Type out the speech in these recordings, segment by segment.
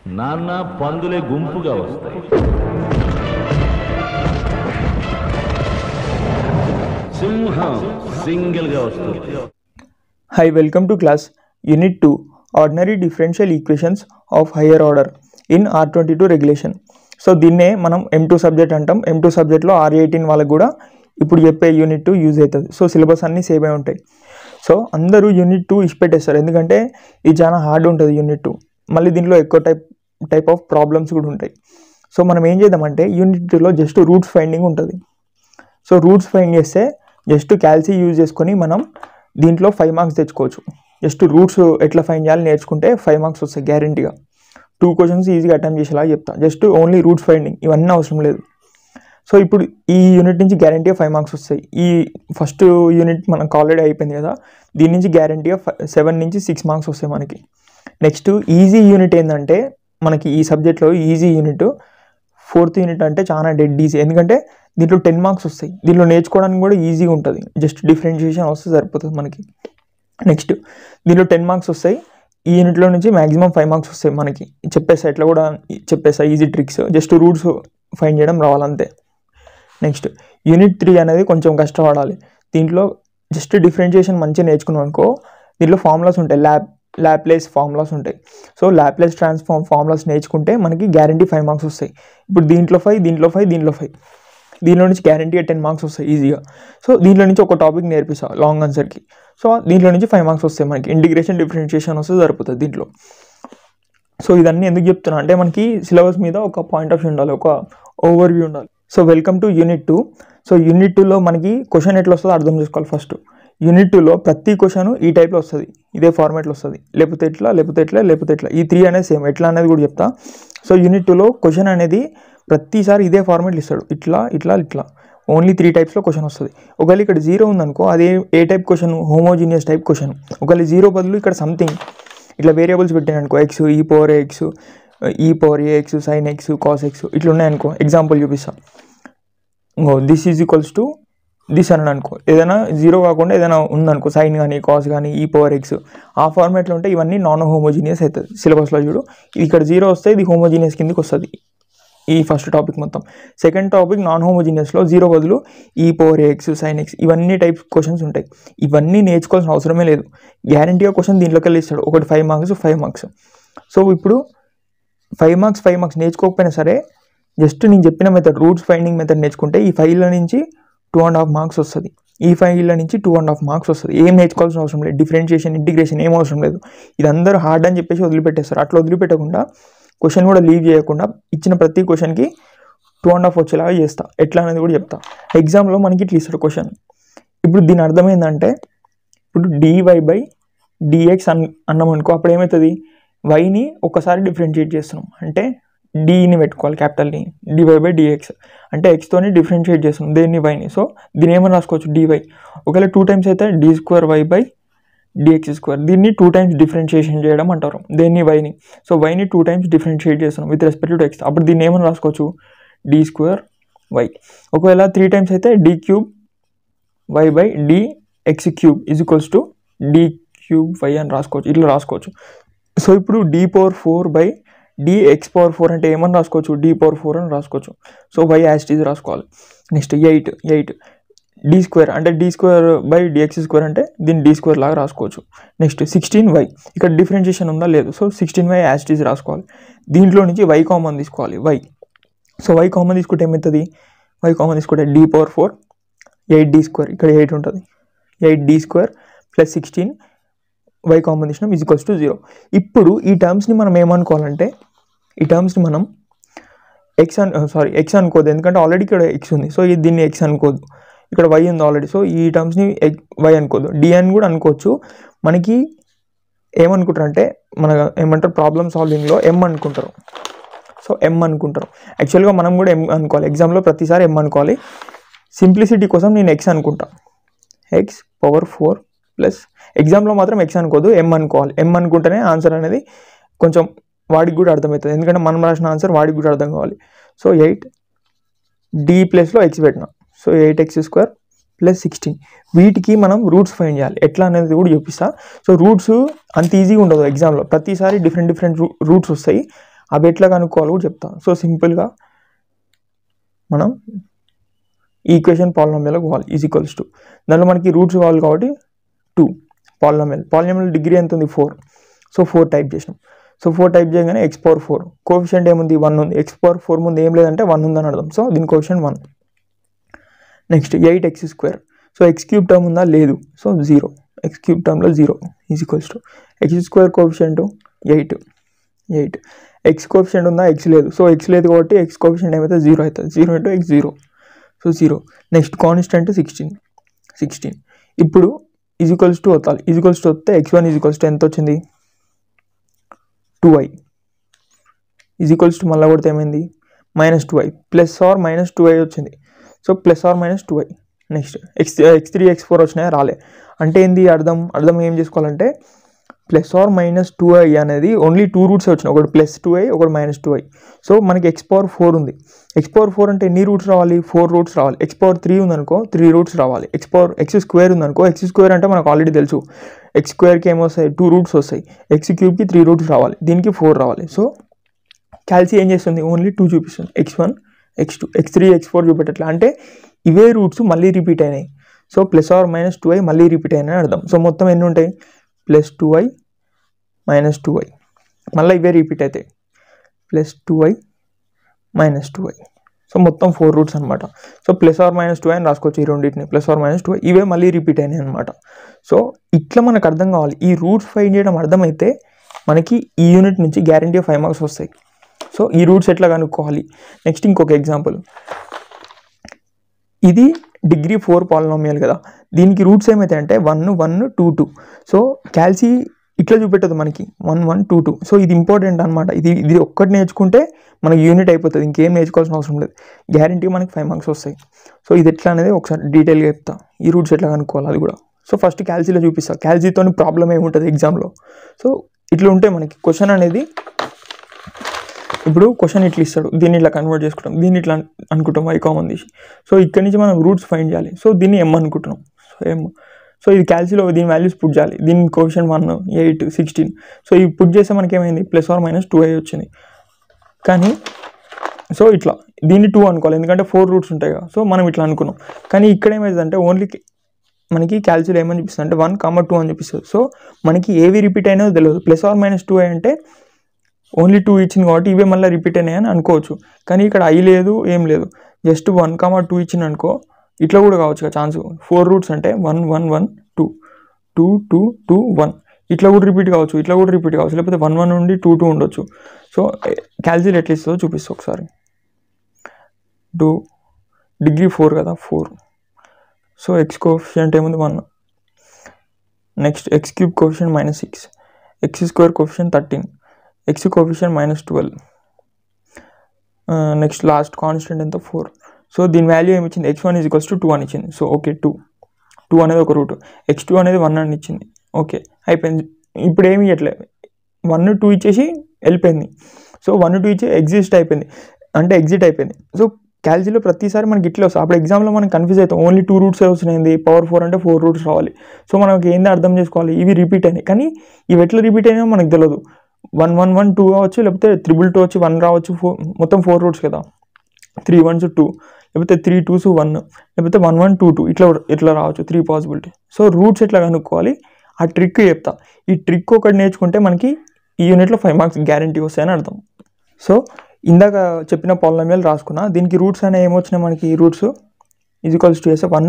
నాన్న పందులే గుంపుగా వస్తాయి. సింహం సింగిల్ గా వస్తుంది. Hi, welcome to class Unit 2 Ordinary Differential Equations of Higher Order in R22 Regulation. So దీన్నే మనం M2 సబ్జెక్ట్ అంటాం. M2 సబ్జెక్ట్లో R18 వాళ్ళకి కూడా ఇప్పుడు చెప్పే యూనిట్ 2 యూజ్ అవుతుంది. సో సిలబస్ అన్నీ సేమ్ అయి ఉంటాయి. సో అందరూ యూనిట్ 2 ఇష్టపెట్టేస్తారు, ఎందుకంటే ఇది చాలా హార్డ్ ఉంటుంది యూనిట్ 2. మళ్ళీ దీంట్లో ఎక్కువ టైప్ ఆఫ్ ప్రాబ్లమ్స్ కూడా ఉంటాయి. సో మనం ఏం చేద్దామంటే యూనిట్ 2లో జస్ట్ రూట్స్ ఫైండింగ్ ఉంటుంది. సో రూట్స్ ఫైండ్ చేస్తే జస్ట్ క్యాల్సీ యూజ్ చేసుకొని మనం దీంట్లో 5 మార్క్స్ తెచ్చుకోవచ్చు. జస్ట్ రూట్స్ ఎట్లా ఫైండ్ చేయాలి నేర్చుకుంటే 5 మార్క్స్ వస్తాయి గ్యారంటీగా. 2 క్వశ్చన్స్ ఈజీగా అటెంప్ట్ చేసేలా చెప్తా. జస్ట్ ఓన్లీ రూట్స్ ఫైండింగ్, ఇవన్నీ అవసరం లేదు. సో ఇప్పుడు ఈ యూనిట్ నుంచి గ్యారంటీగా 5 మార్క్స్ వస్తాయి. ఈ ఫస్ట్ యూనిట్ మనకు ఆల్రెడీ అయిపోయింది కదా, దీని నుంచి గ్యారంటీగా 7 నుంచి 6 మార్క్స్ వస్తాయి మనకి. నెక్స్ట్ ఈజీ యూనిట్ ఏంటంటే మనకి ఈ సబ్జెక్ట్లో ఈజీ యూనిట్ 4th యూనిట్ అంటే చాలా డెడ్ ఈజీ, ఎందుకంటే దీంట్లో 10 మార్క్స్ వస్తాయి. దీంట్లో నేర్చుకోవడానికి కూడా ఈజీగా ఉంటుంది, జస్ట్ డిఫరెన్షియేషన్ వస్తే సరిపోతుంది మనకి. నెక్స్ట్ దీంట్లో 10 మార్క్స్ వస్తాయి. ఈ యూనిట్లో నుంచి మ్యాక్సిమం 5 మార్క్స్ వస్తాయి మనకి. చెప్పేస్తా, ఇట్లా కూడా చెప్పేస్తా easy tricks, just roots find చేయడం రావాలంతే. నెక్స్ట్ యూనిట్ 3 అనేది కొంచెం కష్టపడాలి. దీంట్లో జస్ట్ డిఫరెన్షియేషన్ మంచిగా నేర్చుకున్నాం అనుకో, దీంట్లో ఫార్ములాస్ ఉంటాయి, ల్యాప్లేస్ ఫార్ములాస్ ఉంటాయి. సో ల్యాప్లేస్ ట్రాన్స్ఫార్మ్ ఫార్ములాస్ నేర్చుకుంటే మనకి గ్యారంటీ 5 మార్క్స్ వస్తాయి. ఇప్పుడు దీంట్లో 5, దీంట్లో 5, దీంట్లో 5, దీనిలో నుంచి గ్యారంటీగా 10 మార్క్స్ వస్తాయి ఈజీగా. సో దీంట్లో నుంచి ఒక టాపిక్ నేర్పిస్తాను లాంగ్ ఆన్సర్కి. సో దీంట్లో నుంచి 5 మార్క్స్ వస్తాయి మనకి. ఇంటిగ్రేషన్ డిఫరెన్షియేషన్ వస్తే సరిపోతుంది దీంట్లో. సో ఇదన్నీ ఎందుకు చెప్తున్నా అంటే మనకి సిలబస్ మీద ఒక పాయింట్ ఆఫ్ వ్యూ ఉండాలి, ఒక ఓవర్ వ్యూ ఉండాలి. So welcome to unit 2. So unit 2లో మనకి క్వశ్చన్ ఎట్లా వస్తుందో అర్థం చేసుకోవాలి ఫస్ట్. యూనిట్ 2లో ప్రతి క్వశ్చన్ ఈ టైప్లో వస్తుంది, ఇదే ఫార్మాట్లో వస్తుంది, లేకపోతే ఎట్లా, లేకపోతే ఎట్లా, లేకపోతే ఎట్లా. ఈ 3 అనేది సేమ్, ఎట్లా అనేది కూడా చెప్తా. సో యూనిట్ 2లో క్వశ్చన్ అనేది ప్రతిసారి ఇదే ఫార్మాట్లో ఇస్తాడు, ఇట్లా ఇట్లా ఇట్లా. ఓన్లీ 3 టైప్స్లో క్వశ్చన్ వస్తుంది. ఒకవేళ ఇక్కడ 0 ఉందనుకో, అదే ఏ type question, homogeneous type question. ఒకవేళ 0 బదులు ఇక్కడ సంథింగ్ ఇట్లా వేరియబుల్స్ పెట్టాననుకో, x, e power x, e power a x, sine x, cos x ఇట్లా ఉన్నాయనుకో. ఎగ్జాంపుల్ చూపిస్తా. This is equals to this అని అనుకో. ఏదైనా 0 కాకుండా ఏదైనా ఉందనుకో, సైన్ కానీ కాస్ కానీ ఈ పవర్ ఎక్స్, ఆ ఫార్మాట్లో ఉంటే ఇవన్నీ నాన్ హోమోజీనియస్ అవుతుంది. సిలబస్లో చూడు, ఇక్కడ 0 వస్తే ఇది హోమోజీనియస్ కిందకి వస్తుంది ఈ ఫస్ట్ టాపిక్ మొత్తం. సెకండ్ టాపిక్ నాన్ హోమోజీనియస్లో 0 బదులు ఈ పవర్ ఎక్స్, సైన్ ఎక్స్, ఇవన్నీ టైప్స్ క్వశ్చన్స్ ఉంటాయి. ఇవన్నీ నేర్చుకోవాల్సిన అవసరమే లేదు, గ్యారంటీగా క్వశ్చన్ దీంట్లోకి వెళ్ళి ఇస్తాడు. ఒకటి 5 మార్క్స్, 5 మార్క్స్. సో ఇప్పుడు 5 మార్క్స్ నేర్చుకోకపోయినా సరే, జస్ట్ నేను చెప్పిన మెథడ్, రూట్స్ ఫైండింగ్ మెథడ్ నేర్చుకుంటే ఈ 5ల నుంచి 2.5 మార్క్స్ వస్తుంది. ఈ 5ల నుంచి 2.5 మార్క్స్ వస్తుంది. ఏం నేర్చుకోవాల్సిన అవసరం లేదు, డిఫరెన్షియేషన్, ఇంటిగ్రేషన్ ఏం అవసరం లేదు. ఇది అందరూ హార్డ్ అని చెప్పేసి వదిలిపెట్టేస్తారు. అట్లా వదిలిపెట్టకుండా క్వశ్చన్ కూడా లీవ్ చేయకుండా ఇచ్చిన ప్రతి క్వశ్చన్కి 2.5 వచ్చేలాగా చేస్తా. ఎట్లా అనేది కూడా చెప్తా. ఎగ్జామ్లో మనకి ఇట్లా ఇస్తాడు క్వశ్చన్. ఇప్పుడు దీని అర్థం ఏంటంటే, ఇప్పుడు dy/dx అన్నాం అనుకో, అప్పుడు ఏమవుతుంది, వైని ఒకసారి డిఫరెన్షియేట్ చేస్తున్నాం అంటే డీని పెట్టుకోవాలి, క్యాపిటల్ డి. dy/dx అంటే ఎక్స్తోని డిఫరెన్షియేట్ చేస్తున్నాం దేన్ని, వైని. సో దీని ఏమని రాసుకోవచ్చు, dy. ఒకవేళ 2 టైమ్స్ అయితే d²y/dx². దీన్ని 2 టైమ్స్ డిఫరెన్షియేషన్ చేయడం అంటారు దేన్ని, వైని. సో వైని 2 టైమ్స్ డిఫరెన్షియేట్ చేస్తున్నాం విత్ రెస్పెక్ట్ టు ఎక్స్. అప్పుడు దీన్ని ఏమని రాసుకోవచ్చు, d²y. ఒకవేళ 3 టైమ్స్ అయితే d³y/dx³ d³ అని రాసుకోవచ్చు, ఇట్లా రాసుకోవచ్చు. సో ఇప్పుడు d⁴/dx⁴ అంటే ఏమని రాసుకోవచ్చు, d⁴ అని రాసుకోవచ్చు. So y as it is రాసుకోవాలి. నెక్స్ట్ 8 d² అంటే d²/dx² అంటే దీన్ని d² లాగా రాసుకోవచ్చు. నెక్స్ట్ 16y, ఇక్కడ డిఫరెన్షియేషన్ ఉందా లేదు. So 16y as it is రాసుకోవాలి. దీంట్లో నుంచి y కామన్ తీసుకోవాలి, y. సో y కామన్ తీసుకుంటే ఏమవుతుంది, y కామన్ తీసుకుంటే d⁴ 8d², ఇక్కడ 8 ఉంటుంది, 8d² + 16 y కామన్ తీసినాం = 0. ఇప్పుడు ఈ టర్మ్స్ని మనం ఏమనుకోవాలంటే, ఈ టర్మ్స్ని మనం ఎక్స్ అనుకోదు, ఎందుకంటే ఆల్రెడీ ఇక్కడ ఎక్స్ ఉంది. సో దీన్ని ఎక్స్ అనుకోదు, ఇక్కడ y ఉంది ఆల్రెడీ. సో ఈ టర్మ్స్ని y అనుకోదు, డి అని కూడా అనుకోవచ్చు. మనకి ఏమనుకుంటారు అంటే, మన ఏమంటారు ప్రాబ్లమ్ సాల్వింగ్లో m అనుకుంటారు. సో m అనుకుంటారు. యాక్చువల్గా మనం కూడా m అనుకోవాలి. ఎగ్జామ్లో ప్రతిసారి m అనుకోవాలి. సింప్లిసిటీ కోసం నేను x అనుకుంటా, x⁴ ప్లస్. ఎగ్జామ్లో మాత్రం x అనుకోదు, m అనుకోవాలి. m అనుకుంటేనే ఆన్సర్ అనేది కొంచెం వాడికి కూడా అర్థమవుతుంది, ఎందుకంటే మనం రాసిన ఆన్సర్ వాడికి కూడా అర్థం కావాలి. సో 8d ప్లస్లో x పెట్టినా, సో 8x² + 16. వీటికి మనం రూట్స్ ఫైండ్ చేయాలి, ఎట్లా అనేది కూడా చూపిస్తా. సో రూట్స్ అంత ఈజీగా ఉండదు ఎగ్జామ్లో, ప్రతిసారి డిఫరెంట్ రూట్స్ వస్తాయి. అవి ఎట్లా కనుక్కోవాలో కూడా చెప్తాను. సో సింపుల్గా మనం ఈక్వేషన్ పాలినామియల్కి పోవాలి. ఈజ్ టు దాంట్లో మనకి రూట్స్ కావాలి కాబట్టి 2 పాలినామియల్ డిగ్రీ ఎంత ఉంది 4. సో 4 టైప్ చేసినాం. సో 4 టైప్ చేయగానే x⁴ కోఎఫిషియంట్ ఏముంది 1 ఉంది. x⁴ ముందు ఏం లేదంటే 1 ఉందని అర్థం. సో దీని coefficient 1. Next 8x². So x³ term ఉందా లేదు. సో 0. x³ టర్మ్లో 0 is to x² coefficient 8. x coefficient ఉందా x లేదు. సో x లేదు కాబట్టి x కోఎఫిషియంట్ ఏమైతే 0 అవుతుంది. 0 × x 0. సో 0. Next constant 16. ఇప్పుడు = వస్తాలి. వస్తే x1 ఎంత వచ్చింది 2i. మళ్ళీ కొడితే ఏమైంది -2i +or-2i వచ్చింది. So +or-2i. Next x3 x4 వచ్చినాయా రాలే. అంటే ఏంది అర్థం ఏం చేసుకోవాలంటే +or-2i అనేది ఓన్లీ 2 రూట్స్ వచ్చినాయి. ఒకటి +2i ఒకటి -2i. సో మనకి x⁴ ఉంది. x⁴ అంటే ఎన్ని రూట్స్ రావాలి 4 రూట్స్ రావాలి. x⁴3 ఉందనుకో 3 రూట్స్ రావాలి. x² ఉందనుకో x² అంటే మనకు ఆల్రెడీ తెలుసు x²కి ఏమొస్తాయి 2 రూట్స్ వస్తాయి. x³ 3 రూట్స్ రావాలి. దీనికి 4 రావాలి. సో క్యాల్సి ఏం చేస్తుంది ఓన్లీ 2 చూపిస్తుంది. x1 x2 x3 x4 చూపెట్టట్లా అంటే ఇవే రూట్స్ మళ్ళీ రిపీట్ అయినాయి. సో +or-2i మళ్ళీ రిపీట్ అయినాయి అర్థం. సో మొత్తం ఎన్ని ఉంటాయి +2i -2i మళ్ళీ ఇవే రిపీట్ అవుతాయి +2i -2i. సో మొత్తం 4 రూట్స్ అనమాట. సో +or-2i అని రాసుకోవచ్చు. ఈ రెండింటిని +or-2i ఇవే మళ్ళీ రిపీట్ అయినాయి అనమాట. సో ఇట్లా మనకు అర్థం కావాలి. ఈ రూట్స్ ఫైండ్ చేయడం అర్థమైతే మనకి ఈ యూనిట్ నుంచి గ్యారంటీ 5 మార్క్స్ వస్తాయి. సో ఈ రూట్స్ ఎట్లా కనుక్కోవాలి. నెక్స్ట్ ఇంకొక ఎగ్జాంపుల్. ఇది డిగ్రీ 4 పాలినామియల్ కదా. దీనికి రూట్స్ ఏమైతే అంటే 1 1 2 2. సో క్యాల్సి ఇట్లా చూపెట్టదు మనకి 1 1 2 2. సో ఇది ఇంపార్టెంట్ అనమాట. ఇది ఒక్కటి నేర్చుకుంటే మనకి యూనిట్ అయిపోతుంది. ఇంకేం నేర్చుకోవాల్సిన అవసరం లేదు. గ్యారంటీ మనకి 5 మార్క్స్ వస్తాయి. సో ఇది ఎట్లా అనేది ఒకసారి డీటెయిల్గా చెప్తా. ఈ రూట్స్ ఎట్లా కనుక్కోవాలి అది కూడా. సో ఫస్ట్ క్యాల్సీలో చూపిస్తా. క్యాల్సీతో ప్రాబ్లం ఏముంటుంది ఎగ్జామ్లో. సో ఇట్లా ఉంటే మనకి క్వశ్చన్ అనేది ఇప్పుడు క్వశ్చన్ ఇట్లా ఇస్తాడు. దీన్ని ఇట్లా కన్వర్ట్ చేసుకుంటాం. దీన్ని ఇట్లా అనుకుంటాం y కామన్ తీసి. సో ఇక్కడ నుంచి మనం రూట్స్ ఫైండ్ చేయాలి. సో దీన్ని m అనుకుంటున్నాం. So m. సో ఇది క్యాల్సీలో దీని వాల్యూస్ పుట్ చేయాలి. దీని కోఎఫిషియంట్ 1 8 16. సో ఇవి పుట్ చేస్తే మనకి ఏమైంది +or-2i వచ్చింది. కానీ సో ఇట్లా దీన్ని 2 అనుకోవాలి ఎందుకంటే 4 రూట్స్ ఉంటాయి కదా. సో మనం ఇట్లా అనుకున్నాం. కానీ ఇక్కడ ఏమైందంటే ఓన్లీ మనకి క్యాల్సీలో ఏమని చూపిస్తుంది అంటే 1, 2 అని చూపిస్తుంది. సో మనకి ఏవి రిపీట్ అయినాయో తెలియదు. +or-2i అంటే ఓన్లీ 2 ఇచ్చింది కాబట్టి ఇవే మళ్ళీ రిపీట్ అయినాయని అనుకోవచ్చు. కానీ ఇక్కడ i లేదు ఏం లేదు. జస్ట్ 1, 2 ఇచ్చింది అనుకో ఇట్లా కూడా కావచ్చు కదా ఛాన్స్. 4 రూట్స్ అంటే 1 1 1 2 2 2 2 1 ఇట్లా కూడా రిపీట్ కావచ్చు. లేకపోతే 1 1 నుండి 2 2 ఉండొచ్చు. సో క్యాల్సీలో ఎట్లా ఇస్తుందో చూపిస్తా ఒకసారి. డిగ్రీ 4 కదా 4. సో x కోఎఫిషియంట్ ఏముంది 1. Next x³ coefficient -6. x² coefficient 13. x coefficient -12. Next last constant ఎంత 4. సో దీని వాల్యూ ఏమి ఇచ్చింది x1 = 2 అని ఇచ్చింది. సో ఓకే 2 అనేది ఒక రూట్. x2 అనేది 1 అని ఇచ్చింది. ఓకే అయిపోయింది. ఇప్పుడు ఏమి ఇవ్వట్లేదు 1 2 ఇచ్చేసి వెళ్ళిపోయింది. సో 1 2 ఇచ్చి ఎగ్జిట్ అయిపోయింది. సో క్యాల్సీలో ప్రతిసారి మనకి ఇట్లా వస్తుంది. అప్పుడు ఎగ్జామ్లో మనం కన్ఫ్యూజ్ అవుతాం. ఓన్లీ 2 రూట్స్ వస్తున్నాయి. పవర్ 4 అంటే 4 రూట్స్ రావాలి. సో మనకి ఏంది అర్థం చేసుకోవాలి. ఇవి రిపీట్ అయినాయి కానీ ఇవి ఎట్లా రిపీట్ అయినాయో మనకు తెలియదు. 1 1 1 2 కావచ్చు. లేకపోతే 2 2 వచ్చి 1 రావచ్చు. మొత్తం 4 రూట్స్ కదా. 3 1s 2 లేకపోతే 3 2s 1 లేకపోతే 1 1 2 2 ఇట్లా రావచ్చు. 3 పాసిబిలిటీ. సో రూట్స్ ఎట్లా కనుక్కోవాలి ఆ ట్రిక్ చెప్తా. ఈ ట్రిక్ ఒకటి నేర్చుకుంటే మనకి ఈ యూనిట్లో 5 మార్క్స్ గ్యారంటీ వస్తాయని అర్థం. సో ఇందాక చెప్పిన పాలినామియల్ రాసుకున్నా. దీనికి రూట్స్ అనేవి ఏమొచ్చినాయి మనకి రూట్స్ = చేస్తే 1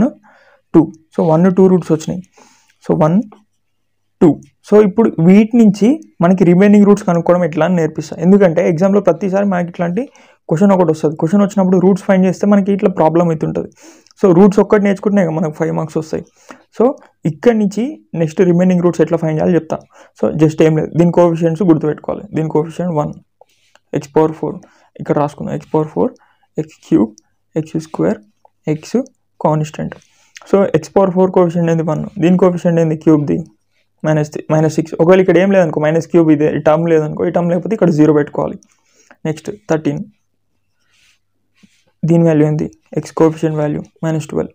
2. సో 1 2 రూట్స్ వచ్చినాయి. సో 1 2. సో ఇప్పుడు వీటి నుంచి మనకి రిమైనింగ్ రూట్స్ కనుక్కోవడం ఎట్లా అని నేర్పిస్తాను. ఎందుకంటే ఎగ్జామ్లో ప్రతిసారి మనకి ఇట్లాంటి క్వశ్చన్ ఒకటి వస్తుంది. క్వశ్చన్ వచ్చినప్పుడు రూట్స్ ఫైండ్ చేస్తే మనకి ఇట్లా ప్రాబ్లం అవుతుంటుంది. సో రూట్స్ ఒక్కటి నేర్చుకుంటే మనకు 5 మార్క్స్ వస్తాయి. సో ఇక్కడ నుంచి నెక్స్ట్ రిమైనింగ్ రూట్స్ ఎట్లా ఫైండ్ చేయాలో చెప్తాను. సో జస్ట్ ఏం లేదు. దీని కోఎఫిషియంట్స్ గుర్తుపెట్టుకోవాలి. దీని కోఎఫిషియంట్ 1 x⁴ ఇక్కడ రాసుకుందాం. x⁴ x³ x² x constant. So x⁴ coefficient ఏంది 1. దీని కోఎఫిషియంట్ ఏంది క్యూబ్ది -6. ఒకవేళ ఇక్కడ ఏం లేదనుకో -3 ఇదే ఈ టర్మ్ లేదనుకో. ఈ టర్మ్ లేకపోతే ఇక్కడ 0 పెట్టుకోవాలి. నెక్స్ట్ 13. దీని వాల్యూ ఏంది x coefficient value -12.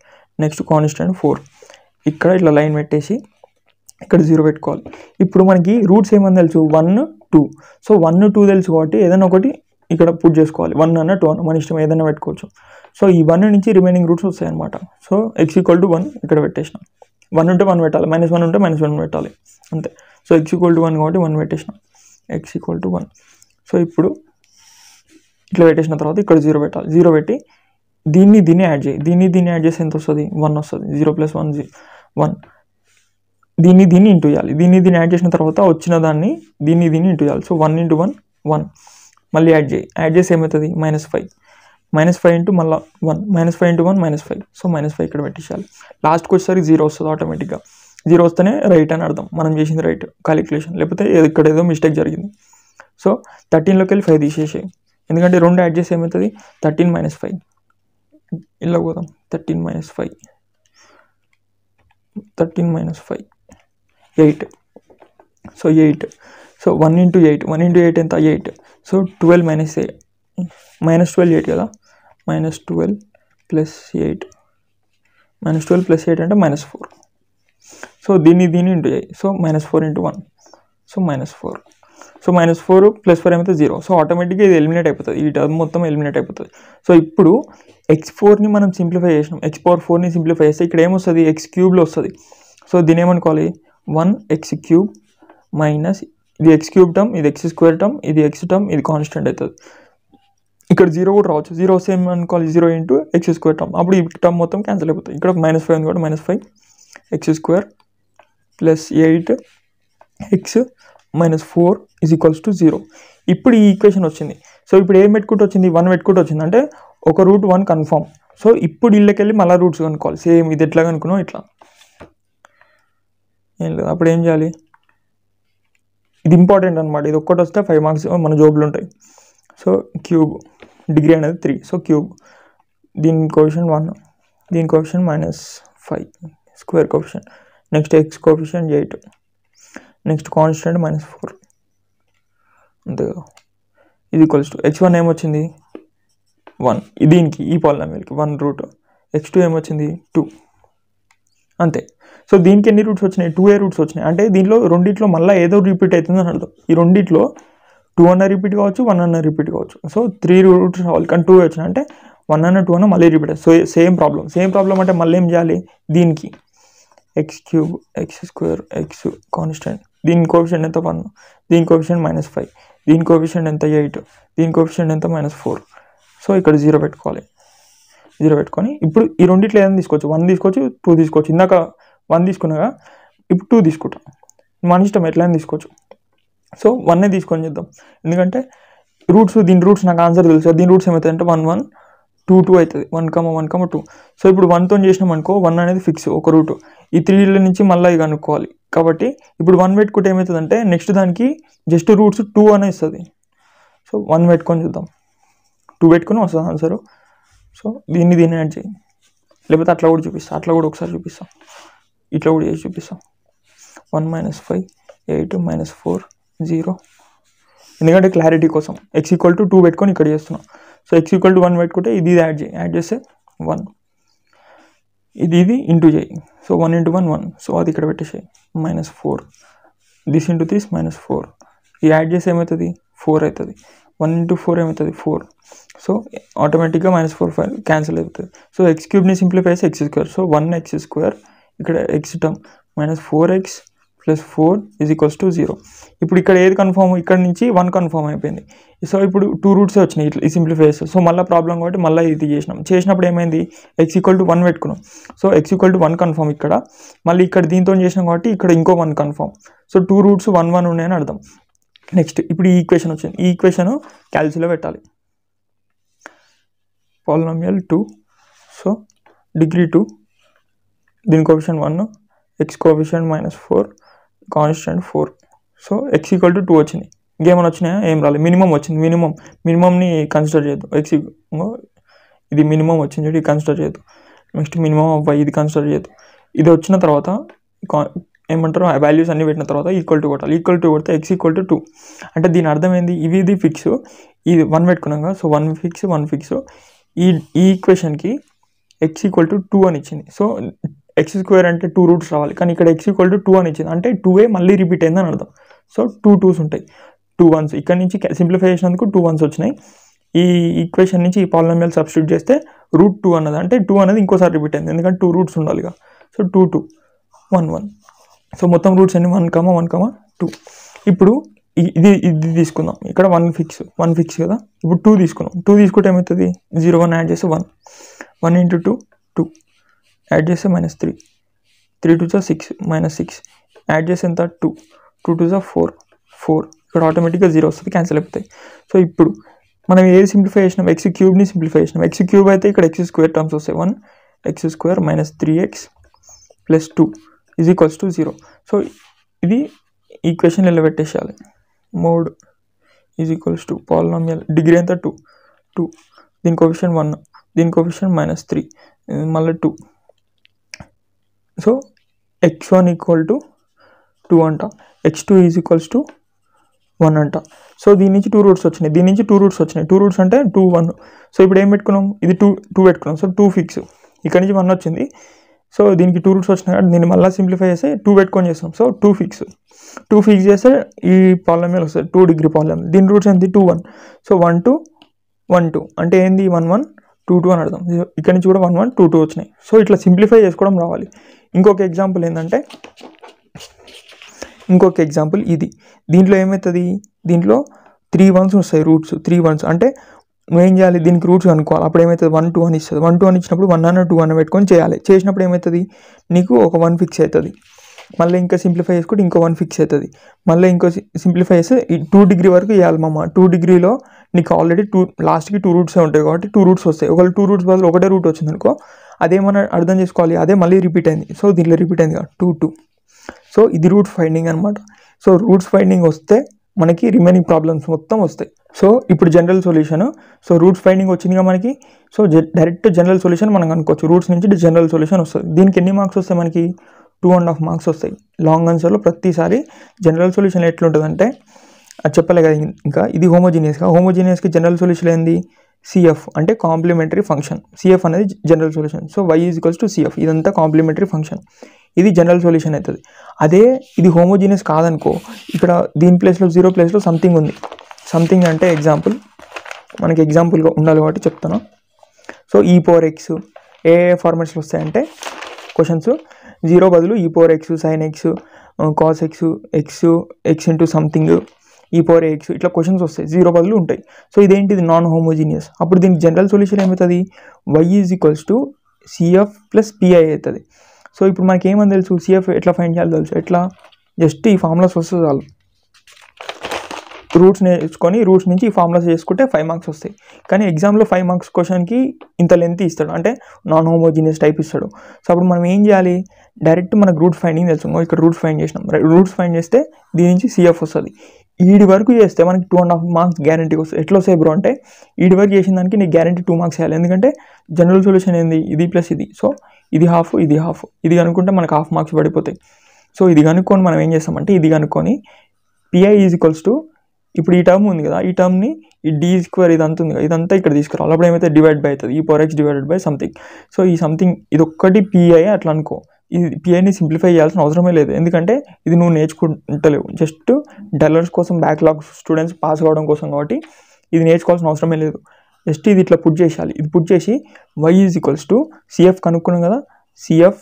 Next constant 4. ఇక్కడ ఇట్లా లైన్ పెట్టేసి ఇక్కడ 0 పెట్టుకోవాలి. ఇప్పుడు మనకి రూట్స్ ఏమని తెలుసు 1 2. సో 1 2 తెలుసు కాబట్టి ఏదైనా ఒకటి ఇక్కడ పుట్ చేసుకోవాలి. 1 అన్న 2 అన్న మన ఇష్టం ఏదైనా పెట్టుకోవచ్చు. సో ఈ 1 నుంచి రిమైనింగ్ రూట్స్ వస్తాయి అనమాట. సో x = 1 ఇక్కడ పెట్టేసినాం. 1 ఉంటే 1 పెట్టాలి, -1 ఉంటే -1 పెట్టాలి అంతే. సో x = 1 కాబట్టి 1 పెట్టేసినాం. x = 1. సో ఇప్పుడు ఇట్లా పెట్టేసిన తర్వాత ఇక్కడ 0 పెట్టాలి. 0 పెట్టి దీన్ని యాడ్ చేయి. దీన్ని యాడ్ చేస్తే ఎంత వస్తుంది? 1 వస్తుంది. 0 + 1 1. దీన్ని ఇంటూ చేయాలి. దీన్ని యాడ్ చేసిన తర్వాత వచ్చిన దాన్ని దీన్ని ఇంటూ చేయాలి. సో 1 × 1 1. మళ్ళీ యాడ్ చేసి ఏమవుతుంది? -5. -5 ఇంటూ మళ్ళీ 1. -5 × 1 -5. సో -5 ఇక్కడ పెట్టేసేయాలి. లాస్ట్కి వచ్చేసరికి 0 వస్తుంది ఆటోమేటిక్గా. 0 వస్తేనే రైట్ అని అర్థం, మనం చేసింది రైట్ క్యాలిక్యులేషన్. లేకపోతే ఇక్కడ ఏదో మిస్టేక్ జరిగింది. సో 13లోకి వెళ్ళి 5 తీసేసేయి. ఎందుకంటే 2 యాడ్ చేసి ఏమవుతుంది? 13 - 5. ఇలా పోదాం. 13 - 5 13 - 5 8. సో 8. సో 1 × 8. 1 × 8 ఎంత? 8. సో 12 - 8 -12 8 కదా. -12 + 8 -12 + 8 అంటే -4. సో దీన్ని ఇంటూ చేయి. సో -4 × 1. సో -4. సో -4 + 4 ఏమైతే 0. సో ఆటోమేటిక్గా ఇది ఎలిమినేట్ అయిపోతుంది. ఈ టర్మ్ మొత్తం ఎలిమినేట్ అయిపోతుంది. సో ఇప్పుడు x4ని మనం సింప్లిఫై చేసినాం. x4ని సింప్లిఫై చేస్తే ఇక్కడ ఏమొస్తుంది? x³ వస్తుంది. సో దీని ఏమనుకోవాలి? 1x³ మైనస్ ఇది x³ టర్మ్, ఇది x² టర్మ్, ఇది x టర్మ్, ఇది కాన్స్టెంట్ అవుతుంది. ఇక్కడ 0 కూడా రావచ్చు. 0 వస్తే ఏమనుకోవాలి? 0 × x² టర్మ్. అప్పుడు ఈ టర్మ్ మొత్తం క్యాన్సిల్ అయిపోతుంది. ఇక్కడ -5 ఉంది కూడా -5 x² + 8 x - 4 = 0. ఇప్పుడు ఈ ఈక్వేషన్ వచ్చింది. సో ఇప్పుడు ఏం పెట్టుకుంటూ వచ్చింది? 1 పెట్టుకుంటూ వచ్చింది. అంటే ఒక రూట్ 1 కన్ఫర్మ్. సో ఇప్పుడు ఇళ్ళకెళ్ళి మళ్ళీ రూట్స్ కనుక్కోవాలి. సేమ్ ఇది ఎట్లా కనుక్కున్నాం ఇట్లా ఏం లేదు. అప్పుడు ఏం చేయాలి? ఇది ఇంపార్టెంట్ అనమాట. ఇది ఒక్కటి వస్తే 5 మార్క్స్ మన జోబులు ఉంటాయి. సో క్యూబ్ డిగ్రీ అనేది 3. సో క్యూబ్ దీని కోఎఫిషియంట్ 1, దీని coefficient -5, square coefficient. Next x coefficient 8, next constant -4 అంతే కదా. ఇది x1 ఏమొచ్చింది? 1. దీనికి ఈ పాలినామియల్కి 1 రూట్. x2 ఏమొచ్చింది? 2 అంతే. సో దీనికి ఎన్ని రూట్స్ వచ్చినాయి? 2 రూట్స్ వచ్చినాయి. అంటే దీనిలో రెండిట్లో మళ్ళీ ఏదో రిపీట్ అవుతుంది అని అర్థం. ఈ రెండిట్లో 2 అన్న రిపీట్ కావచ్చు, 1 అన్న రిపీట్ కావచ్చు. సో 3 రూట్స్ రావాలి, కానీ 2 వచ్చినాయి అంటే 1 అన్న 2 అన్న మళ్ళీ రిపీట్. సో సేమ్ ప్రాబ్లం అంటే మళ్ళీ ఏం చేయాలి? దీనికి x³ x² x కాన్స్టెంట్. దీని కోఎఫిషియంట్ ఎంత? 1. దీని కోఎఫిషియంట్ -5. దీని కోఎఫిషియంట్ ఎంత? 8. దీని కోఎఫిషియంట్ ఎంత? -4. సో ఇక్కడ 0 పెట్టుకోవాలి. 0 పెట్టుకొని ఇప్పుడు ఈ రెండిట్లో ఏదైనా తీసుకోవచ్చు. 1 తీసుకోవచ్చు, 2 తీసుకోవచ్చు. ఇందాక 1 తీసుకున్నాగా, ఇప్పుడు 2 తీసుకుంటాం. మన ఇష్టం ఎట్లయినా తీసుకోవచ్చు. సో 1 తీసుకొని చేద్దాం. ఎందుకంటే దీని రూట్స్ నాకు ఆన్సర్ తెలుసు. దీని రూట్స్ ఏమవుతాయి అంటే 1 1 2 2 అవుతుంది. 1 1 2. సో ఇప్పుడు 1తో చేసినాం అనుకో, 1 అనేది ఫిక్స్ ఒక రూట్. ఈ 3 నుంచి మళ్ళీ ఇక అనుకోవాలి. కాబట్టి ఇప్పుడు 1 పెట్టుకుంటే ఏమవుతుందంటే నెక్స్ట్ దానికి జస్ట్ రూట్స్ 2 అనే ఇస్తుంది. సో 1 పెట్టుకొని చూద్దాం. 2 పెట్టుకుని వస్తుంది ఆన్సరు. సో దీన్ని యాడ్ చేయి. లేకపోతే అట్లా కూడా చూపిస్తా, అట్లా కూడా ఒకసారి చూపిస్తాం, ఇట్లా కూడా చేసి చూపిస్తాం. 1 - 5 8 -4 0. ఎందుకంటే క్లారిటీ కోసం x = 2 పెట్టుకొని ఇక్కడ చేస్తున్నాం. సో x = 1 పెట్టుకుంటే ఇది యాడ్ చేస్తే 1, ఇది ఇంటూ చేయి. సో 1 × 1 1. సో అది ఇక్కడ పెట్టేసాయి. -4 దిస్ ఇంటూ దిస్ -4. ఇది యాడ్ చేస్తే ఏమవుతుంది? 4 అవుతుంది. 1 × 4 ఏమవుతుంది? 4. సో ఆటోమేటిక్గా -4 5 క్యాన్సిల్ అవుతుంది. సో x³ సింప్లిఫై చేసి x². సో 1x² ఇక్కడ x టర్మ్ -4x + 4 = 0. ఇప్పుడు ఇక్కడ ఏది కన్ఫర్మ్? ఇక్కడ నుంచి 1 కన్ఫర్మ్ అయిపోయింది. సో ఇప్పుడు 2 రూట్సే వచ్చినాయి ఇట్లా ఈ సింప్లిఫై చేస్తే. సో మళ్ళీ ప్రాబ్లం కాబట్టి మళ్ళీ ఇది చేసినప్పుడు ఏమైంది? x = 1 పెట్టుకున్నాం. సో x = 1 కన్ఫర్మ్ ఇక్కడ. మళ్ళీ ఇక్కడ దీంతో చేసినాం కాబట్టి ఇక్కడ ఇంకో 1 కన్ఫర్మ్. సో 2 రూట్స్ 1 1 ఉన్నాయని అర్థం. నెక్స్ట్ ఇప్పుడు ఈ ఈక్వేషన్ వచ్చింది. ఈ ఈక్వేషన్ క్యాల్సిలో పెట్టాలి. పాలినామియల్ 2. సో డిగ్రీ 2, దీని coefficient 1, x coefficient -4, constant 4. So x = 2 వచ్చింది. ఇంకేమైనా వచ్చినాయా? ఏం రాలేదు. మినిమం వచ్చింది. మినిమంని కన్సిడర్ చేయొద్దు. ఇది మినిమం వచ్చింది, ఇది కన్సిడర్ చేయొద్దు. నెక్స్ట్ మినిమం ఆఫ్ y ఇది కన్సిడర్ చేయొద్దు. ఇది వచ్చిన తర్వాత ఏమంటారు, వాల్యూస్ అన్ని పెట్టిన తర్వాత ఈక్వల్ టు కొట్టాలి. ఈక్వల్ టు కొడితే x = 2. అంటే దీని అర్థం ఏంది? ఇది ఫిక్స్, ఇది 1 పెట్టుకున్నాక. So 1 fix. ఈ ఈక్వేషన్కి x = 2 అని ఇచ్చింది. సో ఎక్స్ స్క్వేర్ అంటే 2 రూట్స్ రావాలి, కానీ ఇక్కడ x ఈక్వల్ టు 2 అని ఇచ్చింది అంటే 2a మళ్ళీ రిపీట్ అయిందని అర్థం. సో 2 2s ఉంటాయి, 2 1s. ఇక్కడ నుంచి సింప్లిఫై చేసినందుకు 2 1s వచ్చినాయి. ఈ ఈక్వేషన్ నుంచి ఈ పాలినామియల్ సబ్స్టిట్యూట్ చేస్తే √2 అన్నది అంటే 2 అనేది ఇంకోసారి రిపీట్ అయింది, ఎందుకంటే 2 రూట్స్ ఉండాలిగా. సో 2 2 1 1. సో మొత్తం రూట్స్ అన్ని 1 1 2. ఇప్పుడు ఇది తీసుకుందాం, ఇక్కడ 1 ఫిక్స్ కదా. ఇప్పుడు 2 తీసుకున్నాం, 2 తీసుకుంటే ఏమవుతుంది, 0 1 యాడ్ చేస్తే 1 1 × 2 2 యాడ్ చేస్తే -3 3 2 6 -6 యాడ్ చేస్తే ఎంత 2 2 2 4 4. ఇక్కడ ఆటోమేటిక్గా 0 వస్తుంది, క్యాన్సిల్ అయిపోతాయి. సో ఇప్పుడు మనం ఏది సింప్లిఫై చేసినాం, ఎక్స్ క్యూబ్ని సింప్లిఫై చేసినాం. ఎక్స్ క్యూబ్ అయితే ఇక్కడ ఎక్స్ స్క్వేర్ టర్మ్స్ వస్తాయి, 1 x² - 3x + 2 = 0. సో ఇది ఈక్వేషన్ నిలబెట్టేసేయాలి. మోడ్ = పాలినామియల్ డిగ్రీ ఎంత 2 2, దీని కోఎఫిషియంట్ 1, దీని కోఎఫిషియంట్ -3 మళ్ళీ 2. సో x1 = 2 అంట, x2 = 1 అంట. సో దీని నుంచి 2 రూట్స్ వచ్చినాయి, దీని నుంచి 2 రూట్స్ వచ్చినాయి. 2 రూట్స్ అంటే 2 1. సో ఇప్పుడు ఏం పెట్టుకున్నాం, ఇది 2 పెట్టుకున్నాం. సో 2 ఫిక్స్, ఇక్కడ నుంచి 1 వచ్చింది. సో దీనికి 2 రూట్స్ వచ్చినాయి కాబట్టి దీన్ని మళ్ళీ సింప్లిఫై చేస్తే 2 పెట్టుకొని చేస్తాం. సో 2 ఫిక్స్ చేస్తే ఈ పాలినామియల్ వస్తుంది 2 డిగ్రీ పాలినామియల్. దీని రూట్స్ ఏంటి 2 1. సో 1 2 1 2 అంటే ఏంది 1 1 2 2 అని అర్థం. ఇక్కడ నుంచి కూడా 1 1 2 2 వచ్చినాయి. సో ఇట్లా సింప్లిఫై చేసుకోవడం రావాలి. ఇంకొక ఎగ్జాంపుల్ ఏంటంటే, ఇది దీంట్లో ఏమవుతుంది, దీంట్లో 3 1s వస్తాయి రూట్స్. 3 1s అంటే నువ్వేం చేయాలి, దీనికి రూట్స్ అనుకోవాలి. అప్పుడు ఏమవుతుంది 1 2 అని ఇస్తుంది. 1 2 అని ఇచ్చినప్పుడు 1 అన్న 2 అన్న పెట్టుకొని చేయాలి. చేసినప్పుడు ఏమవుతుంది, నీకు ఒక 1 ఫిక్స్ అవుతుంది. మళ్ళీ ఇంకా సింప్లిఫై చేసుకుంటే ఇంకో 1 ఫిక్స్ అవుతుంది. మళ్ళీ ఇంకో సింప్లిఫై చేస్తే ఈ 2 డిగ్రీ వరకు వేయాలి మామ. 2 డిగ్రీలో నీకు ఆల్రెడీ లాస్ట్కి 2 రూట్సే ఉంటాయి కాబట్టి 2 రూట్స్ వస్తాయి. ఒకవేళ 2 రూట్స్ బదులు ఒకటే రూట్ వచ్చింది అనుకో, అదేమన్నా అర్థం చేసుకోవాలి, అదే మళ్ళీ రిపీట్ అయింది. సో దీంట్లో రిపీట్ అయింది కదా 2 2. సో ఇది రూట్ ఫైండింగ్ అనమాట. సో రూట్స్ ఫైండింగ్ వస్తే మనకి రిమైనింగ్ ప్రాబ్లమ్స్ మొత్తం వస్తాయి. సో ఇప్పుడు general solution. So roots finding వచ్చిందిగా మనకి. సో డైరెక్ట్ జనరల్ సొల్యూషన్ మనం అనుకోవచ్చు. రూట్స్ నుంచి జనరల్ సొల్యూషన్ వస్తుంది. దీనికి ఎన్ని మార్క్స్ వస్తాయి మనకి, 2.5 మార్క్స్ వస్తాయి. లాంగ్ ఆన్సర్లో ప్రతిసారి జనరల్ సొల్యూషన్ ఎట్లుంటుందంటే, అది చెప్పలే కదా ఇంకా, ఇది హోమోజీనియస్కి జనరల్ సొల్యూషన్ ఏంది, CF అంటే కాంప్లిమెంటరీ ఫంక్షన్. CF అనేది general solution. So y = CF, ఇదంతా కాంప్లిమెంటరీ ఫంక్షన్. ఇది జనరల్ సొల్యూషన్ అవుతుంది. అదే ఇది హోమోజీనియస్ కాదనుకో, ఇక్కడ దీని ప్లేస్లో 0 ప్లేస్లో సంథింగ్ ఉంది. సంథింగ్ అంటే ఎగ్జాంపుల్, మనకి ఎగ్జాంపుల్గా ఉండాలి కాబట్టి చెప్తాను. సో e⁴x ఏ ఫార్మాట్స్లో వస్తాయంటే క్వశ్చన్స్, 0 బదులు e⁴x sin x cos x x × something e⁴x ఇట్లా క్వశ్చన్స్ వస్తాయి, 0 బదులు ఉంటాయి. సో ఇదేంటిది నాన్ హోమోజీనియస్. అప్పుడు దీనికి జనరల్ సొల్యూషన్ ఏమవుతుంది, y = CF + PI అవుతుంది. సో ఇప్పుడు మనకి ఏమని తెలుసు, CF ఎట్లా ఫైండ్ చేయాలో తెలుసు. ఎట్లా, జస్ట్ ఈ ఫార్ములాస్ వస్తే చాలు. రూట్స్ నేర్చుకొని రూట్స్ నుంచి ఈ ఫార్ములాస్ చేసుకుంటే 5 మార్క్స్ వస్తాయి. కానీ ఎగ్జామ్లో 5 మార్క్స్ క్వశ్చన్కి ఇంత లెంత్ ఇస్తాడు, అంటే నాన్ హోమోజీనియస్ టైప్ ఇస్తాడు. సో అప్పుడు మనం ఏం చేయాలి, డైరెక్ట్ మనకు రూట్ ఫైండింగ్ తెలుసు. ఇక్కడ రూట్స్ ఫైండ్ చేసినాం, రూట్స్ ఫైండ్ చేస్తే దీని నుంచి CF వస్తుంది. ఈడి వరకు చేస్తే మనకి 2.5 మార్క్స్ గ్యారంటీకి వస్తుంది. ఎట్లా వస్తాయి బ్రో అంటే, ఈడి వరకు చేసిన దానికి నీకు గ్యారంటీ 2 మార్క్స్ వేయాలి. ఎందుకంటే జనరల్ సొల్యూషన్ ఏంది, ఇది ప్లస్ ఇది. సో ఇది హాఫ్ ఇది హాఫ్, ఇది కనుక్కుంటే మనకు 1/2 మార్క్స్ పడిపోతాయి. సో ఇది కనుక్కొని మనం ఏం చేస్తామంటే, ఇది కనుక్కొని PI = ఇప్పుడు ఈ టర్మ్ ఉంది కదా, ఈ టర్మ్ని ఈ d² ఇదంతా ఉంది కదా, ఇదంతా ఇక్కడ తీసుకురావాలి. అప్పుడు ఏమైతే డివైడ్ బై అవుతుంది, e⁴x / సంథింగ్. సో ఈ సంథింగ్ ఇది ఒక్కటి PI అట్లా అనుకో. ఈ PIని సింప్లిఫై చేయాల్సిన అవసరమే లేదు, ఎందుకంటే ఇది నువ్వు నేర్చుకుంటలేవు, జస్ట్ డల్లర్స్ కోసం, బ్యాక్లాగ్ స్టూడెంట్స్ పాస్ అవ్వడం కోసం కాబట్టి ఇది నేర్చుకోవాల్సిన అవసరమే లేదు. జస్ట్ ఇది ఇట్లా పుట్ చేసేయాలి. ఇది పుట్ చేసి y = CF కనుక్కున్నాం కదా, CF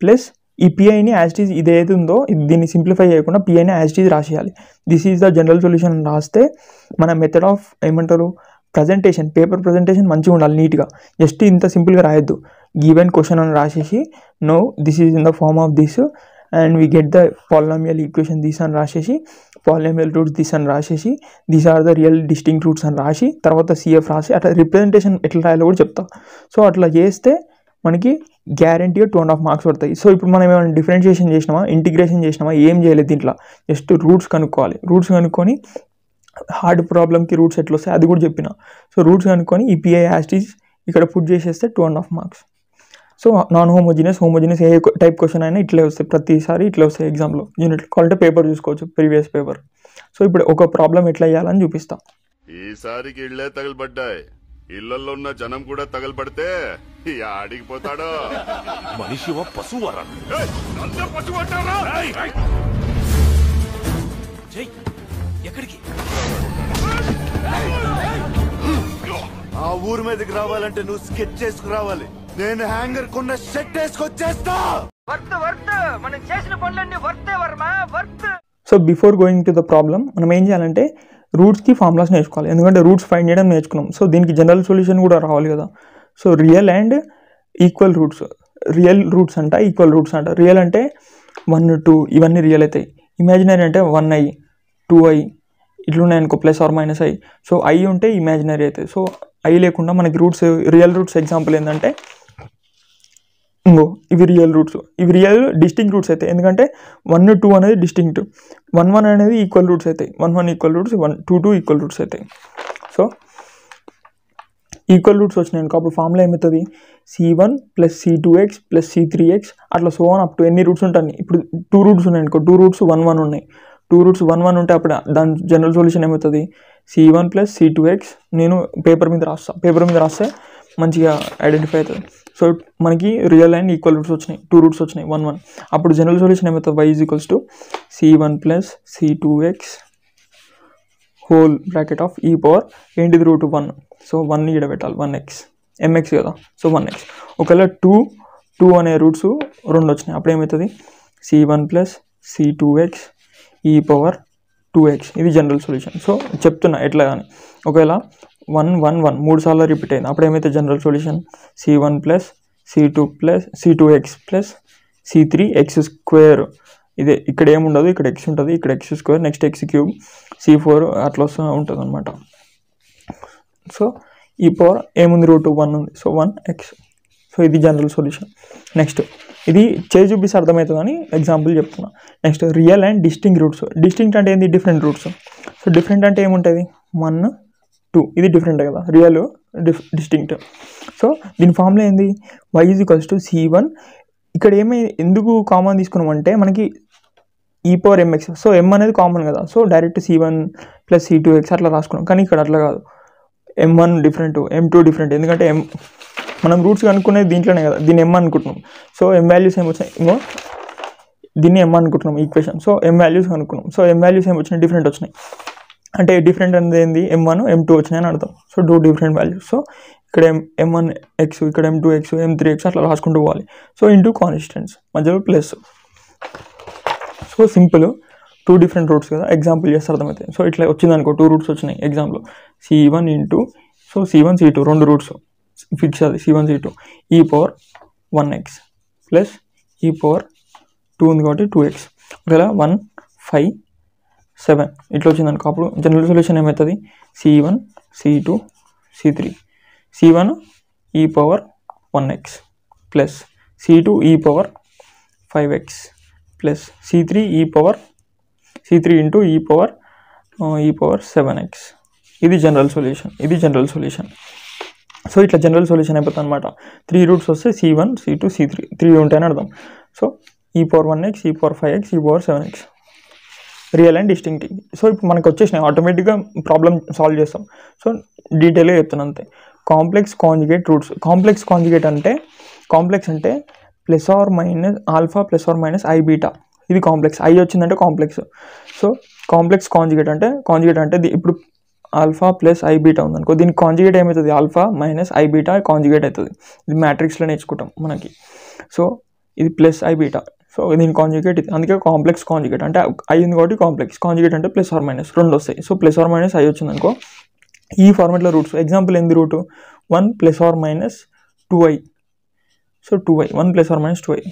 ప్లస్ ఈ PIని యాజ్ ఇట్ ఈజ్ ఇది ఏది ఉందో దీన్ని సింప్లిఫై చేయకుండా PIని యాజ్ ఇట్ ఈజ్ రాసేయాలి. This is the general solution అని రాస్తే మన మెథడ్ ఆఫ్ ఏమంటారు ప్రజెంటేషన్, పేపర్ ప్రజెంటేషన్ మంచిగా ఉండాలి, నీట్గా. జస్ట్ ఇంత సింపుల్గా రాయొద్దు. గివెన్ క్వశ్చన్ అని రాసేసి know this is in the form of this and we get the polynomial equation this అని రాసేసి, పాలినామియల్ రూట్స్ దిస్ అని రాసేసి, these are the real distinct roots అని రాసి, తర్వాత CF రాసి, అట్లా రిప్రజెంటేషన్ ఎట్లా రాయాలో కూడా చెప్తా. సో అట్లా చేస్తే మనకి గ్యారంటీగా 2.5 మార్క్స్ పడతాయి. సో ఇప్పుడు మనం ఏమైనా డిఫరెన్షియేషన్ చేసినామా, ఇంటిగ్రేషన్ చేసినామా, ఏం చేయలేదు దీంట్లో. జస్ట్ రూట్స్ కనుక్కోవాలి. రూట్స్ కనుక్కొని హార్డ్ ప్రాబ్లమ్కి రూట్స్ ఎట్లా వస్తాయి అది కూడా చెప్పిన. సో రూట్స్ కనుక్కొని ఈ PI యాజ్ ఇట్ ఈజ్ ఇక్కడ పుట్ చేసేస్తే 2.5 మార్క్స్. సో నాన్ హోమోజీనియస్ ఏ టైప్ క్వశ్చన్ అయినా ఇట్లే వస్తాయి, ప్రతిసారి ఇట్లా వస్తాయి ఎగ్జామ్లో. యూనిట్ కావాలంటే పేపర్ చూసుకోవచ్చు, ప్రీవియస్ పేపర్. సో ఇప్పుడు ఒక ప్రాబ్లం ఎట్లా చేయాలని చూపిస్తాం. ఈసారికి ఇళ్లే తగలబడ్డాయి, ఇళ్లలో ఉన్న జనం కూడా తగలబడితే ఆడిగిపోతాడు. మనిషి పశువరా? పశువు అంటారా? ఎక్కడికి? ఆ ఊరు మీదకి రావాలంటే నువ్వు స్కెచ్ చేసుకురావాలి. నేను హ్యాంగర్ కొన్న షర్ట్ వేసుకొచ్చేస్తా. So before going to the problem మనం ఏం చేయాలంటే రూట్స్కి ఫార్ములాస్ నేర్చుకోవాలి. ఎందుకంటే రూట్స్ ఫైండ్ చేయడం నేర్చుకున్నాం. సో దీనికి జనరల్ సొల్యూషన్ కూడా రావాలి కదా. So real and equal roots, real roots అంట, ఈక్వల్ రూట్స్ అంట. రియల్ అంటే 1, 2 ఇవన్నీ రియల్ అవుతాయి. ఇమాజినరీ అంటే 1i 2i ఇట్లున్నాయనుకో, +or-i. So i ఉంటే ఇమాజినరీ అవుతాయి. సో i లేకుండా మనకి రూట్స్, రియల్ రూట్స్ ఎగ్జాంపుల్ ఏంటంటే ఇంకో ఇవి రియల్ రూట్స్, ఇవి రియల్ డిస్టింక్ట్ రూట్స్ అవుతాయి. ఎందుకంటే 1, 2 అనేది డిస్టింక్ట్, 1, 1 అనేది ఈక్వల్ రూట్స్ అవుతాయి. 1, 1 ఈక్వల్ రూట్స్, 1, 2, 2 ఈక్వల్ రూట్స్ అవుతాయి. సో ఈక్వల్ రూట్స్ వచ్చినాయి అనుకో, అప్పుడు ఫార్ములా ఏమవుతుంది? c1 + c2x + c3x అట్లా సో ఆన్ అప్ టు ఎన్ని రూట్స్ ఉంటాయి. ఇప్పుడు 2 రూట్స్ ఉన్నాయి అనుకో, 2 రూట్స్ 1, 1 ఉన్నాయి. 2 రూట్స్ 1, 1 ఉంటే అప్పుడు దాని జనరల్ సొల్యూషన్ ఏమవుతుంది? c1 + c2x. నేను పేపర్ మీద రాస్తే మంచిగా ఐడెంటిఫై అవుతుంది. సో మనకి రియల్ అండ్ ఈక్వల్ రూట్స్ వచ్చినాయి, 2 రూట్స్ వచ్చినాయి 1, 1. అప్పుడు జనరల్ సొల్యూషన్ ఏమవుతుంది? y = c1 + c2x whole bracket of e power ఏంటిది రూట్ 1. సో 1 ఈడ పెట్టాలి, 1x mx కదా. So 1x. ఒకవేళ 2 అనే రూట్స్ 2 వచ్చినాయి, అప్పుడు ఏమవుతుంది? c1 + c2x e power 2x. ఇది జనరల్ సొల్యూషన్. సో చెప్తున్నా ఎట్లా కానీ. ఒకవేళ 1, 1, 1 3 సార్లు రిపీట్ అయింది, అప్పుడు ఏమైతే general solution c1 + c2x + c3x². ఇదే ఇక్కడ ఏముండదు, ఇక్కడ x ఉంటుంది, ఇక్కడ x², నెక్స్ట్ x³ c4 అట్లా వస్తూ ఉంటుంది అనమాట. సో ఈ పవర్ ఏముంది? రూట్ 1 ఉంది. So 1x. సో ఇది జనరల్ సొల్యూషన్. నెక్స్ట్ ఇది చేసి చూపిస్తే అర్థమవుతుందని ఎగ్జాంపుల్ చెప్తున్నా. Next real and distinct roots. Distinct అంటే ఏంది? Different routes. సో డిఫరెంట్ అంటే ఏముంటుంది? 1, 2 ఇది డిఫరెంట్ కదా, రియల్ డిస్టింక్ట్. సో దీని ఫార్ములా ఏంది? y = c1. ఇక్కడ ఎందుకు కామన్ తీసుకున్నామంటే మనకి e power mx. So m అనేది కామన్ కదా, సో డైరెక్ట్ c1 + c2x అట్లా రాసుకున్నాం. కానీ ఇక్కడ అట్లా కాదు, m1 డిఫరెంట్, m2 డిఫరెంట్. ఎందుకంటే మనం రూట్స్ కనుక్కునేది దీంట్లోనే కదా, దీన్ని m అనుకుంటున్నాం. సో m వాల్యూస్ ఏమొచ్చినాయి? ఇంకో దీన్ని m అనుకుంటున్నాం ఈక్వేషన్. సో m వాల్యూస్ కనుక్కున్నాం. సో m వాల్యూస్ ఏమొచ్చినాయి? డిఫరెంట్ వచ్చినాయి. అంటే డిఫరెంట్ అనేది ఏంది? m1 m2 వచ్చినాయి అని అర్థం. So 2 different values. సో ఇక్కడ m1x, ఇక్కడ m2x, m3x అట్లా రాసుకుంటూ పోవాలి. సో ఇంటూ కాన్స్టెంట్స్ మధ్యలో plus. So simple, 2 different routes కదా, ఎగ్జాంపుల్ చేస్తే అర్థమవుతాయి. సో ఇట్లా వచ్చింది అనుకో, 2 రూట్స్ వచ్చినాయి example. c1 into, so c1 c2 2 roots fix, అది c1 c2 e power 1x plus e power 2 ఉంది కాబట్టి 2x. ఒకవేళ 1, 5, 7 ఇట్లా వచ్చింది అనుకో, అప్పుడు జనరల్ సొల్యూషన్ ఏమవుతుంది? c1 c2 c3. c1 e power 1x plus c2 e power 5x plus c3 into e power 7x. ఇది జనరల్ సొల్యూషన్. సో ఇట్లా జనరల్ సొల్యూషన్ అయిపోతుంది అనమాట. 3 రూట్స్ వస్తే c1 c2 c3 3 ఉంటాయని అర్థం. So e power 1x, e power 5x, e power 7x real and distinct. So ఇప్పుడు మనకు వచ్చేసినాయి, ఆటోమేటిక్గా ప్రాబ్లమ్ సాల్వ్ చేస్తాం. సో డీటెయిల్గా చెప్తాను అంతే. Complex conjugate roots. Complex conjugate అంటే, కాంప్లెక్స్ అంటే +or- α +or- i β. ఇది కాంప్లెక్స్. i వచ్చిందంటే కాంప్లెక్స్. సో కాంప్లెక్స్ కాంజుగేట్ అంటే ఇప్పుడు α + i β ఉందనుకో, దీనికి కాంజుగేట్ ఏమవుతుంది? α - i β కాంజుగేట్ అవుతుంది. ఇది మ్యాట్రిక్స్లో నేర్చుకుంటాం మనకి. సో ఇది +i β. సో దీని కాంజుగేట్ ఇది, అందుకే కాంప్లెక్స్ కాంజుగేట్ అంటే i ఉంది కాబట్టి కాంప్లెక్స్ కాంజుగేట్ అంటే +or- 2 వస్తాయి. సో +or- i వచ్చిందనుకో, ఈ ఫార్మాట్లో రూట్స్ ఎగ్జాంపుల్ ఏంది? Root 1 + or- 2i. So 2i 1 + or- 2i.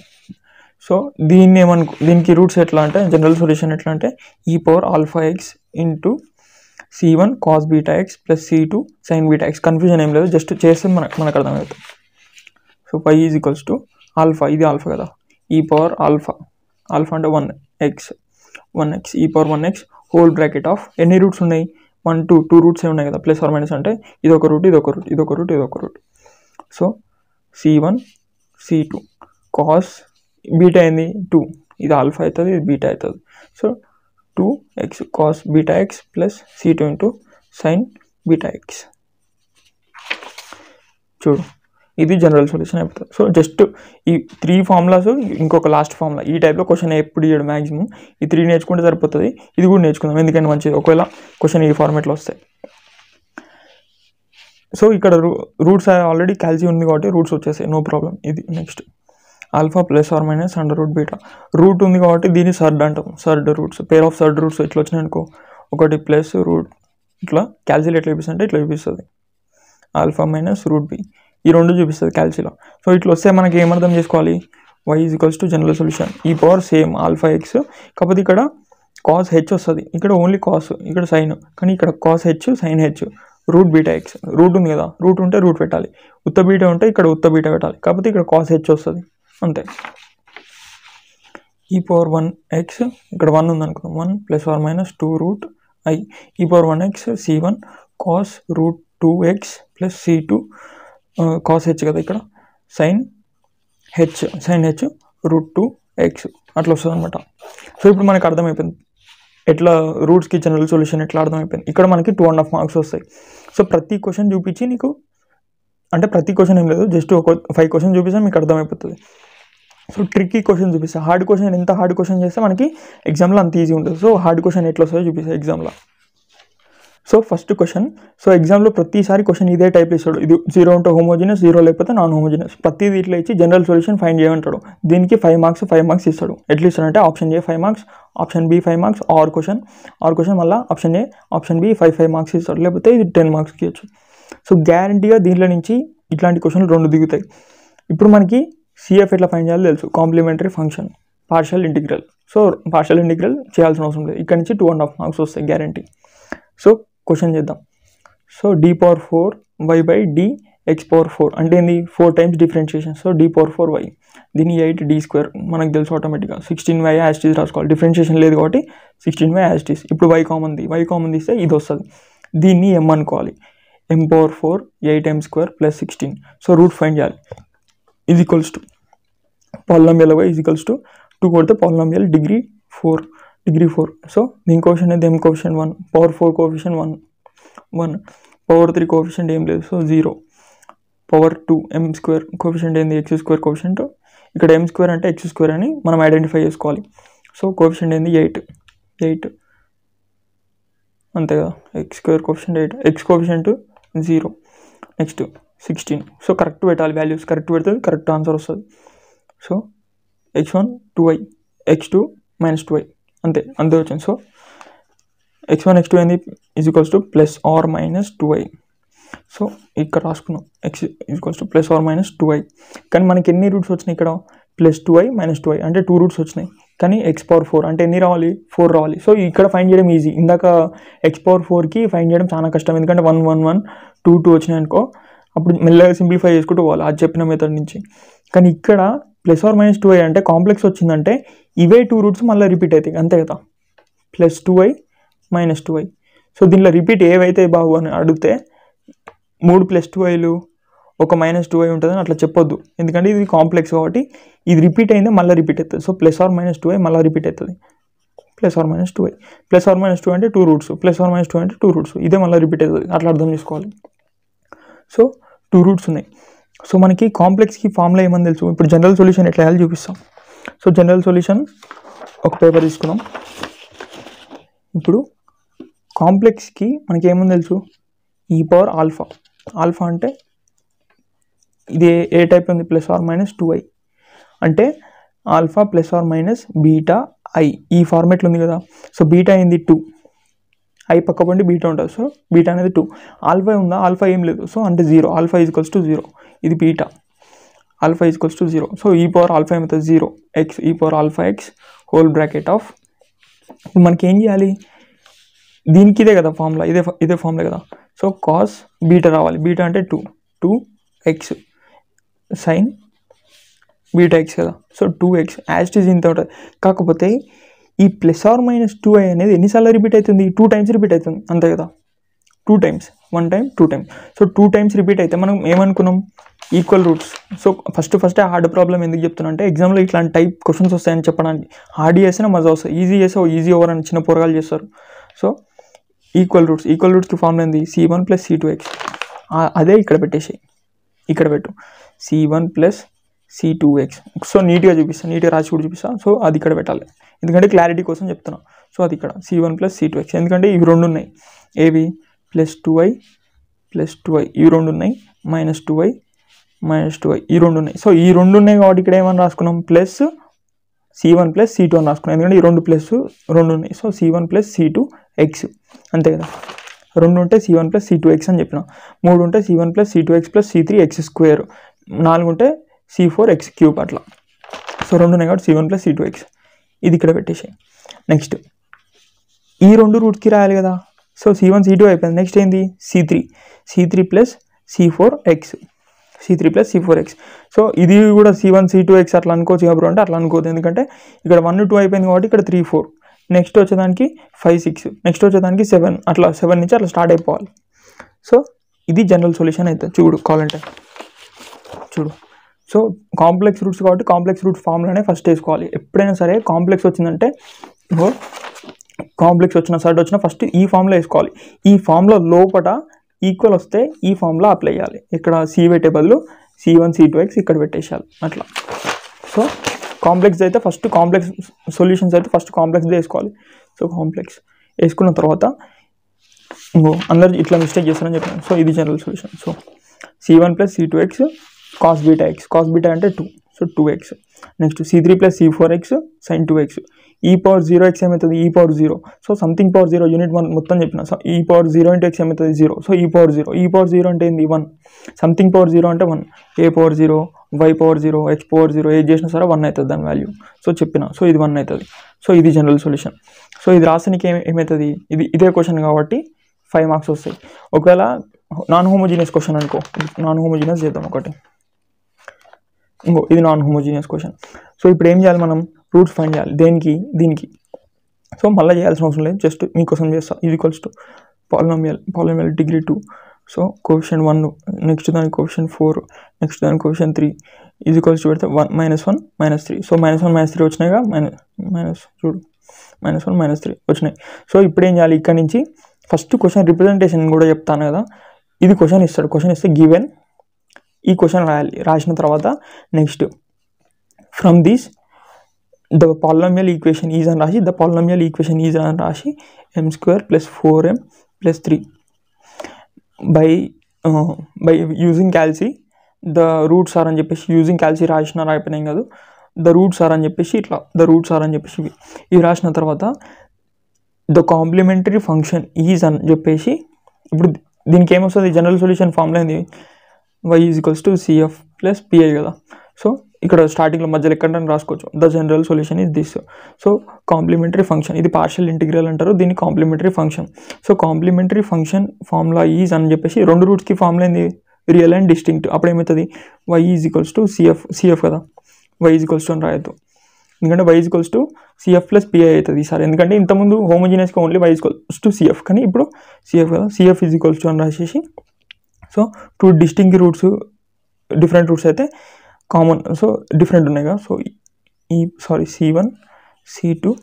So దీనికి రూట్స్ ఎట్లా అంటే, జనరల్ సొల్యూషన్ ఎట్లా అంటే e power αx into c1 cos βx plus c2 sin βx. Confusion ఏం లేదు, జస్ట్ చేస్తే మనకు అర్థమవుతుంది. సో y = ఆల్ఫా, ఇది ఆల్ఫా కదా, e పవర్ ఆల్ఫా అంటే 1x e power 1x whole bracket of ఎన్ని రూట్స్ ఉన్నాయి? 1, 2 రూట్స్ ఉన్నాయి కదా, +or- అంటే ఇదొక route. So c1 c2 cos beta ఏంది? 2. ఇది ఆల్ఫా అవుతుంది, ఇది బీటా అవుతుంది. So 2x cos βx plus c2 into sin βx. చూడు ఇది జనరల్ సొల్యూషన్ అయిపోతుంది. సో జస్ట్ ఈ 3 ఫార్ములాస్ ఇంకొక లాస్ట్ ఫార్ములా ఈ టైప్లో క్వశ్చన్ ఎప్పుడు ఇవ్వడు మ్యాక్సిమం. ఈ 3 నేర్చుకుంటే సరిపోతుంది. ఇది కూడా నేర్చుకుందాం ఎందుకంటే మంచిది ఒకవేళ క్వశ్చన్ ఈ ఫార్మేట్లో వస్తాయి. సో ఇక్కడ రూట్స్ ఆల్రెడీ క్యాల్సియం ఉంది కాబట్టి రూట్స్ వచ్చేసాయి, నో ప్రాబ్లం. ఇది next alpha plus or minus under root beta. Root ఉంది కాబట్టి దీన్ని సర్డ్ అంటాం. Surd roots, pair of surd roots ఇట్లా వచ్చినాయి అనుకో, ఒకటి ప్లస్ రూట్ ఇట్లా క్యాల్సిల్ ఎట్లా చూపిస్తుంది అంటే ఇట్లా చూపిస్తుంది ఆల్ఫా మైనస్ రూట్ బి, ఈ రెండు చూపిస్తుంది క్యాల్సిలో. సో ఇట్లా వస్తే మనకి ఏమర్థం చేసుకోవాలి, y = జనరల్ సొల్యూషన్ ఈ పవర్ సేమ్ ఆల్ఫా ఎక్స్, కాకపోతే ఇక్కడ కాస్ హెచ్ వస్తుంది, ఇక్కడ ఓన్లీ కాస్, ఇక్కడ సైన్, కానీ ఇక్కడ cos H sine H, root beta X. Root ఉంది కదా, రూట్ ఉంటే రూట్ పెట్టాలి, ఉత్త బీటా ఉంటే ఇక్కడ ఉత్త బీటా పెట్టాలి, కాకపోతే ఇక్కడ కాస్ హెచ్ వస్తుంది అంతే. ఈ పవర్ 1x ఇక్కడ 1 ఉంది అనుకో, 1 + or - 2 రూట్ i ఈ power 1x c1 cos root 2x + c2 cos H కదా, ఇక్కడ సైన్ హెచ్ రూట్ 2x అట్లా వస్తుంది అనమాట. సో ఇప్పుడు మనకు అర్థమైపోయింది ఎట్లా రూట్స్కి జనరల్ సొల్యూషన్ ఎట్లా అర్థమైపోయింది. ఇక్కడ మనకి 2.5 మార్క్స్ వస్తాయి. సో ప్రతి క్వశ్చన్ చూపించి నీకు, అంటే ప్రతి క్వశ్చన్ ఏం లేదు, జస్ట్ ఒక 5 క్వశ్చన్ చూపిస్తే మీకు అర్థమైపోతుంది. సో ట్రిక్కీ క్వశ్చన్ చూపిస్తా, హార్డ్ క్వశ్చన్ ఎంత హార్డ్ క్వశ్చన్ చేస్తే మనకి ఎగ్జామ్లో అంత ఈజీ ఉంటుంది. సో హార్డ్ క్వశ్చన్ ఎట్లా వస్తుందో చూపిస్తా ఎగ్జామ్లో. సో ఫస్ట్ క్వశ్చన్, సో ఎగ్జామ్లో ప్రతిసారి క్వశ్చన్ ఇదే టైప్ ఇస్తాడు, ఇది 0 ఉంటే హోమోజినస్, 0 లేకపోతే నాన్ హోమోజినస్, ప్రతిదీ ఇట్లా ఇచ్చి జనరల్ సొల్యూషన్ ఫైండ్ చేయమంటాడు. దీనికి 5 మార్క్స్ ఇస్తాడు. ఎట్లా ఇస్తాడంటే option A 5 marks, option B 5 marks, or question మళ్ళీ option A option B 5 marks ఇస్తాడు, లేకపోతే ఇది 10 మార్క్స్కి ఇవ్వచ్చు. సో గ్యారంటీగా దీంట్లో నుంచి ఇట్లాంటి క్వశ్చన్లు 2 దిగుతాయి. ఇప్పుడు మనకి సిఎఫ్ ఎట్లా ఫైండ్ చేయాలో తెలుసు, complementary function, partial integral. So partial integral చేయాల్సిన అవసరం లేదు, ఇక్కడ నుంచి 2.5 మార్క్స్ వస్తాయి గ్యారంటీ. సో క్వశ్చన్ చేద్దాం. సో d⁴ y/d x⁴ అంటే ఏంది, 4 టైమ్స్ డిఫరెన్షియేషన్. సో d⁴y దీన్ని 8d² మనకు తెలుసు ఆటోమేటిక్గా. 16y యాజ్ టీస్ రాసుకోవాలి, డిఫరెన్షియేషన్ లేదు కాబట్టి 16y యాజ్ టీస్. ఇప్పుడు y కామన్ తీస్తే ఇది వస్తుంది, దీన్ని m అనుకోవాలి. m⁴ 8m² + 16. So root find చేయాలి. Is equals to polynomial y is equals to 2 కొడితే పాలినామియల్ డిగ్రీ 4. సో దీని కోఎఫిషియంట్ అయితే m coefficient 1, power 4 coefficient 1, power 3 coefficient ఏం లేదు, సో 0, పవర్ 2 m² కోఎఫిషియంట్ ఏంది x² కోఎఫిషియంట్, ఇక్కడ m² అంటే x² అని మనం ఐడెంటిఫై చేసుకోవాలి. సో కోఎఫిషియంట్ ఏంది 8 అంతే కదా, x² coefficient 8, x coefficient 0, next 16. So correct పెట్టాలి, వాల్యూస్ కరెక్ట్ పెడితే కరెక్ట్ ఆన్సర్ వస్తుంది. So x1 2y, x2 - 2y అంతే వచ్చింది. సో x1 x2 ఏంది is equals to +or - 2y. So ఇక్కడ రాసుకున్నాం x is equals to +or - 2y. కానీ మనకి ఎన్ని రూట్స్ వచ్చినాయి ఇక్కడ, +2y - 2y అంటే 2 రూట్స్ వచ్చినాయి. కానీ x⁴ అంటే ఎన్ని రావాలి, 4 రావాలి. సో ఇక్కడ ఫైండ్ చేయడం ఈజీ. ఇందాక x⁴కి ఫైండ్ చేయడం చాలా కష్టం, ఎందుకంటే 1 1 1 2 2 వచ్చినాయి అనుకో, అప్పుడు మెల్లగా సింప్లిఫై చేసుకుంటూ పోవాలి అది చెప్పిన మెథడ్ నుంచి. కానీ ఇక్కడ +or - 2y అంటే కాంప్లెక్స్ వచ్చిందంటే ఇవే 2 రూట్స్ మళ్ళీ రిపీట్ అవుతాయి అంతే కదా, +2y - 2y. సో దీనిలో రిపీట్ ఏవైతే బాగు అని అడిగితే 3 +2yలు ఒక -2y ఉంటుందని అట్లా చెప్పొద్దు, ఎందుకంటే ఇది కాంప్లెక్స్ కాబట్టి ఇది రిపీట్ అయిందే మళ్ళీ రిపీట్ అవుతుంది. సో +or - 2y మళ్ళీ రిపీట్ అవుతుంది, +or - 2y. +or - 2 అంటే 2 రూట్స్, +or - 2 అంటే 2 రూట్స్, ఇదే మళ్ళీ రిపీట్ అవుతుంది, అట్లా అర్థం చేసుకోవాలి. సో 2 రూట్స్ ఉన్నాయి. సో మనకి కాంప్లెక్స్కి ఫార్ములా ఏమని తెలుసు. ఇప్పుడు జనరల్ సొల్యూషన్ ఎట్లా వేయాలో చూపిస్తాం. సో జనరల్ సొల్యూషన్ ఒక పేపర్ తీసుకున్నాం. ఇప్పుడు కాంప్లెక్స్కి మనకి ఏమని తెలుసు, ఆల్ఫా అంటే ఇది ఏ టైప్ ఉంది, +or - 2y అంటే ఆల్ఫా +or - బీటా i ఈ ఫార్మేట్లో ఉంది కదా. సో బీటా ఏంది 2, i పక్క పండి బీటా ఉంటుంది. సో బీటా అనేది 2, ఆల్ఫా ఉందా, ఆల్ఫా ఏం లేదు, సో అంటే 0, ఆల్ఫా ఈజ్ ఈక్వల్స్ టు 0, ఇది beta, alpha is equals to 0. So e⁴α ఏమవుతుంది 0, x e⁴x whole bracket of. ఇప్పుడు మనకి ఏం చేయాలి, దీనికి ఇదే కదా ఫార్ములా, ఇదే ఫార్ములా కదా. సో కాస్ బీటా రావాలి, బీటా అంటే 2x సైన్ బీటా x కదా. So 2x as it is ఇంత ఉంటుంది. కాకపోతే ఈ +or - 2y అనేది ఎన్నిసార్లు రిపీట్ అవుతుంది, 2 టైమ్స్ రిపీట్ అవుతుంది అంతే కదా, 2 times, 1 time 2 times. So 2 times repeat అయితే మనం ఏమనుకున్నాం, equal roots. So first hard problem ఎందుకు చెప్తున్నా అంటే ఎగ్జామ్లో ఇట్లాంటి టైప్ క్వశ్చన్స్ వస్తాయని చెప్పడానికి. హార్డ్ చేసినా మజా వస్తాయి, ఈజీ చేస్తే ఈజీ ఓవర్ అని చిన్న పోరగాలు చేస్తారు. సో ఈక్వల్ రూట్స్కి ఫార్ములా ఏంది, c1 + c2x, అదే ఇక్కడ పెట్టేసి ఇక్కడ పెట్టు C1 ప్లస్ C2x. సో నీట్గా చూపిస్తాను, నీట్గా రాసి కూడా చూపిస్తాను. సో అది ఇక్కడ పెట్టాలి, ఎందుకంటే క్లారిటీ కోసం చెప్తున్నాను. సో అది ఇక్కడ C1 ప్లస్ C2x, ఎందుకంటే ఇవి రెండు ఉన్నాయి, ఏవి ప్లస్ 2i ప్లస్ 2i, ఇవి రెండు ఉన్నాయి, మైనస్ 2i ఈ రెండు ఉన్నాయి. సో ఈ రెండు ఉన్నాయి కాబట్టి ఇక్కడ ఏమని రాసుకున్నాం, ప్లస్ C1 ప్లస్ C2 అని రాసుకున్నాం, ఎందుకంటే ఈ రెండు ప్లస్ రెండు ఉన్నాయి. సో C1 ప్లస్ C2x అంతే కదా, రెండు ఉంటే C1 ప్లస్ C2x అని చెప్పిన, మూడు ఉంటే C1 plus C2x plus C3x², నాలుగు ఉంటే C4x³ అట్లా. సో రెండు ఉన్నాయి కాబట్టి C1 ప్లస్ C2x ఇది ఇక్కడ పెట్టేసాయి. నెక్స్ట్ ఈ రెండు రూట్స్కి రాయాలి కదా. సో C1 C2 అయిపోయింది, నెక్స్ట్ ఏంది C3 ప్లస్ C4x. సో ఇది కూడా C1 C2x అట్లా అనుకోవచ్చు కాబట్టి అంటే అట్లా అనుకోవద్దు, ఎందుకంటే ఇక్కడ 1 2 అయిపోయింది కాబట్టి ఇక్కడ 3 4, నెక్స్ట్ వచ్చేదానికి 5 6, నెక్స్ట్ వచ్చేదానికి 7, అట్లా 7 నుంచి అట్లా స్టార్ట్ అయిపోవాలి. సో ఇది జనరల్ సొల్యూషన్ అవుతుంది. చూడు కావాలంటే చూడు. సో కాంప్లెక్స్ రూట్స్ కాబట్టి కాంప్లెక్స్ రూట్ ఫామ్లోనే ఫస్ట్ వేసుకోవాలి. ఎప్పుడైనా సరే కాంప్లెక్స్ వచ్చిందంటే కాంప్లెక్స్ వచ్చిన సైడ్ వచ్చిన ఫస్ట్ ఈ ఫామ్లో వేసుకోవాలి. ఈ ఫామ్లో లోపల ఈక్వల్ వస్తే ఈ ఫామ్లో అప్లై చేయాలి. ఇక్కడ C పెట్టే బదులు C1 C2x ఇక్కడ పెట్టేసేయాలి అట్లా. సో కాంప్లెక్స్ అయితే ఫస్ట్ కాంప్లెక్స్ సొల్యూషన్స్ అయితే ఫస్ట్ కాంప్లెక్స్ వేసుకోవాలి. సో కాంప్లెక్స్ వేసుకున్న తర్వాత అందరు ఇట్లా మిస్టేక్ చేస్తారని చెప్పాను. సో ఇది general solution. So C1 plus C2x cos beta x, cos beta అంటే 2, so 2x. Next C3 plus C4x sin 2x. e power 0x ఏమవుతుంది, e power 0. So something power 0 unit 1 మొత్తం చెప్పిన. So e power 0 into x ఏమవుతుంది 0. So e power 0 అంటే ఏంది 1, something power 0 అంటే 1, a power 0 y power 0 x power 0 ఏది చేసినా సరే 1 అవుతుంది దాని వాల్యూ. సో చెప్పిన, సో ఇది 1 అవుతుంది. సో ఇది జనరల్ సొల్యూషన్. సో ఇది రాసానికి ఏమవుతుంది, ఇదే క్వశ్చన్ కాబట్టి 5 మార్క్స్ వస్తాయి. ఒకవేళ నాన్ హోమోజీనియస్ క్వశ్చన్ అనుకో, నాన్ హోమోజీనియస్ చేద్దాం ఒకటి. ఇది నాన్ హోమోజీనియస్ క్వశ్చన్. సో ఇప్పుడు ఏం చేయాలి, మనం రూట్స్ ఫైండ్ చేయాలి దేనికి దీనికి. సో మళ్ళీ చేయాల్సిన అవసరం లేదు, జస్ట్ మీకోసం చేస్తా. ఇది equals to polynomial degree 2. So coefficient 1, next దానికి కోఎఫిషియంట్ 4, నెక్స్ట్ దానికి కోఎఫిషియంట్ 3 ఇది ఈక్వల్స్ టు పెడితే 1 -1 -3. సో -1 -3 వచ్చినాయిగా, చూడు -1 -3 వచ్చినాయి. సో ఇప్పుడు ఏం చేయాలి, ఇక్కడ నుంచి ఫస్ట్ క్వశ్చన్ రిప్రజెంటేషన్ కూడా చెప్తాను కదా. ఇది క్వశ్చన్ ఇస్తాడు, క్వశ్చన్ ఇస్తే గివెన్ ఈ క్వశ్చన్ రాయాలి. రాసిన తర్వాత next from this the polynomial equation is అని రాసి, ద పాలినామియల్ ఈక్వేషన్ ఈజ్ అని రాసి m² + 4m + 3 by using calci the roots are అని చెప్పేసి, యూజింగ్ క్యాల్సీ రాసిన రాయిపోయినాయి కాదు, ద రూట్స్ ఆర్ అని చెప్పేసి ఇట్లా ద రూట్స్ ఆర్ అని చెప్పేసి ఇవి రాసిన తర్వాత ద కాంప్లిమెంటరీ ఫంక్షన్ ఈజ్ అని చెప్పేసి, ఇప్పుడు దీనికి ఏమొస్తుంది జనరల్ సొల్యూషన్ ఫార్ములా ఏంది, y = CF + PI కదా. సో ఇక్కడ స్టార్టింగ్లో మధ్యలో ఎక్కడైనా రాసుకోవచ్చు, the general solution is this. So complementary function, ఇది పార్షియల్ ఇంటిగ్రల్ అంటారు, దీన్ని complementary function. So complementary function formula is అని చెప్పేసి రెండు రూట్స్కి ఫార్ములా ఏంది, రియల్ అండ్ డిస్టింక్ట్. అప్పుడు ఏమవుతుంది, y = CF కదా, y = అని రాయొద్దు, ఎందుకంటే y = CF + PI అవుతుంది ఈసారి. ఎందుకంటే ఇంతకుముందు హోమోజీనియస్గా ఓన్లీ y = CF, కానీ ఇప్పుడు CF కదా, CF = అని రాసేసి. So two distinct roots, different routes అయితే కామన్, సో డిఫరెంట్ ఉన్నాయి కదా. So C1 C2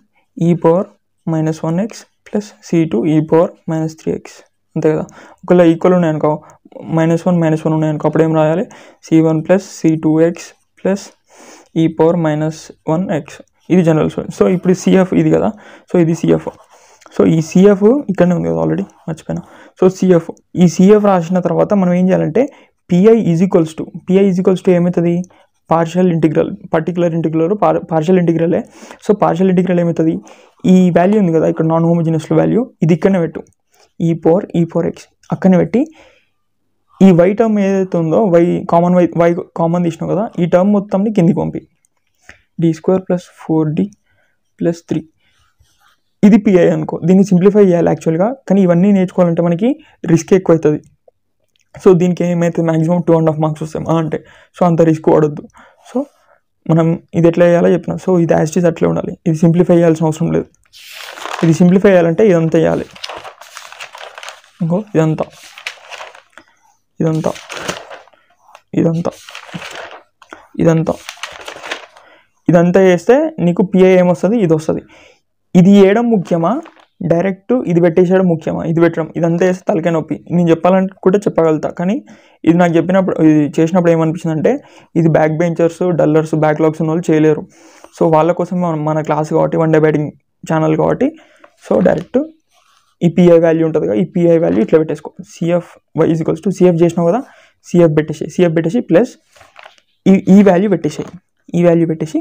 e power -1x + C2 e power -3x అంతే కదా. ఒకవేళ ఈక్వల్ ఉన్నాయనుకో, -1 ఉన్నాయనుకో, అప్పుడు ఏం రాయాలి, C1 + C2x + e power -1x. ఇది జనరల్ సొల్యూషన్. సో ఇప్పుడు CF ఇది కదా, సో ఇది CF. సో ఈ CF ఇక్కడనే ఉంది కదా, ఆల్రెడీ మర్చిపోయినా. సో ఈ CF రాసిన తర్వాత మనం ఏం చేయాలంటే PI = ఏమవుతుంది, పార్షియల్ ఇంటిగ్రల్, పర్టికులర్ ఇంటిగ్రల్ పార్షియల్ ఇంటిగ్రలే. సో పార్షియల్ ఇంటిగ్రల్ ఏమవుతుంది, ఈ వాల్యూ ఉంది కదా ఇక్కడ నాన్ హోమోజీనియస్లో వాల్యూ, ఇది ఇక్కడనే పెట్టు, e పవర్ x అక్కడనే పెట్టి, ఈ y టర్మ్ ఏదైతే ఉందో y కామన్ తీసినావు కదా, ఈ టర్మ్ మొత్తంని కిందికి పంపి, d² + 4d + 3 ఇది PI అనుకో. దీన్ని సింప్లిఫై చేయాలి యాక్చువల్గా, కానీ ఇవన్నీ నేర్చుకోవాలంటే మనకి రిస్క్ ఎక్కువ అవుతుంది. సో దీనికి ఏమైతే మ్యాక్సిమం 2.5 మార్క్స్ వస్తాయి అంటే. సో అంత రిస్క్ వాడొద్దు. సో మనం ఇది ఎట్లా చేయాలో చెప్పిన. సో ఇది యాజ్ ఇట్ ఈజ్ అట్లే ఉండాలి, ఇది సింప్లిఫై చేయాల్సిన అవసరం లేదు. ఇది సింప్లిఫై చేయాలంటే ఇదంతా చేయాలి, ఇంకో ఇదంతా ఇదంతా ఇదంతా ఇదంతా ఇదంతా చేస్తే నీకు PI ఏమొస్తుంది, ఇది వస్తుంది. ఇది చేయడం ముఖ్యమా డైరెక్ట్ ఇది పెట్టేసాడు ముఖ్యమా, ఇది పెట్టడం, ఇదంతా వేస్తే తలకాయ నొప్పి. నేను చెప్పాలనుకుంటే చెప్పగలుగుతా, కానీ ఇది నాకు చెప్పినప్పుడు, ఇది చేసినప్పుడు ఏమనిపించింది అంటే ఇది బ్యాక్ బెంచర్స్, డల్లర్స్, బ్యాక్లాగ్స్ ఉన్న వాళ్ళు చేయలేరు. సో వాళ్ళ కోసం మన క్లాస్ కాబట్టి, వన్ డే బ్యాటింగ్ ఛానల్ కాబట్టి, సో డైరెక్ట్ ఈ పిఐ వాల్యూ ఉంటుంది కదా, ఈ పిఐ వాల్యూ ఇట్లా పెట్టేసుకో. CF Y is equals to CF చేసినావు కదా, సిఎఫ్ పెట్టేసి ప్లస్ ఈ వాల్యూ పెట్టేసాయి. ఈ వాల్యూ పెట్టేసి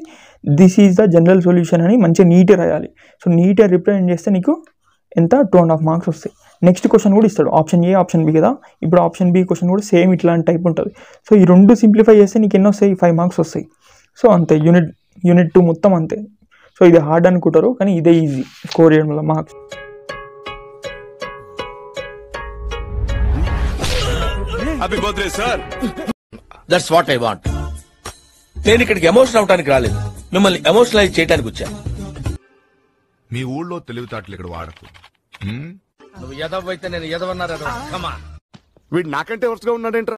this is the general solution అని మంచిగా నీట్గా రాయాలి. సో నీట్గా రిప్రజెంట్ చేస్తే నీకు ఎంత 2.5 మార్క్స్ వస్తాయి. నెక్స్ట్ క్వశ్చన్ కూడా ఇస్తాడు, ఆప్షన్ ఏ ఆప్షన్ బి కదా. ఇప్పుడు ఆప్షన్ బి క్వశ్చన్ కూడా సేమ్ ఇట్లాంటి టైప్ ఉంటుంది. సో ఈ రెండు సింప్లిఫై చేస్తే నీకు ఎన్ని వస్తాయి, 5 మార్క్స్ వస్తాయి. సో అంతే, యూనిట్ 2 మొత్తం అంతే. సో ఇది హార్డ్ అనుకుంటారు, కానీ ఇదే ఈజీ స్కోర్ చేయడంలో marks. Happy birthday sir. That's what I want. నేను ఇక్కడికి ఎమోషనల్ అవడానికి రాలేదు, మిమ్మల్ని ఎమోషనలైజ్ చేయడానికి వచ్చాను. మీ ఊళ్ళో తెలివితేటలు ఇక్కడ వాడకు. నువ్వు ఎదవైతే నేను ఎదవన్నారు. వీడు నాకంటే వరుసగా ఉన్నాడేంట్రా?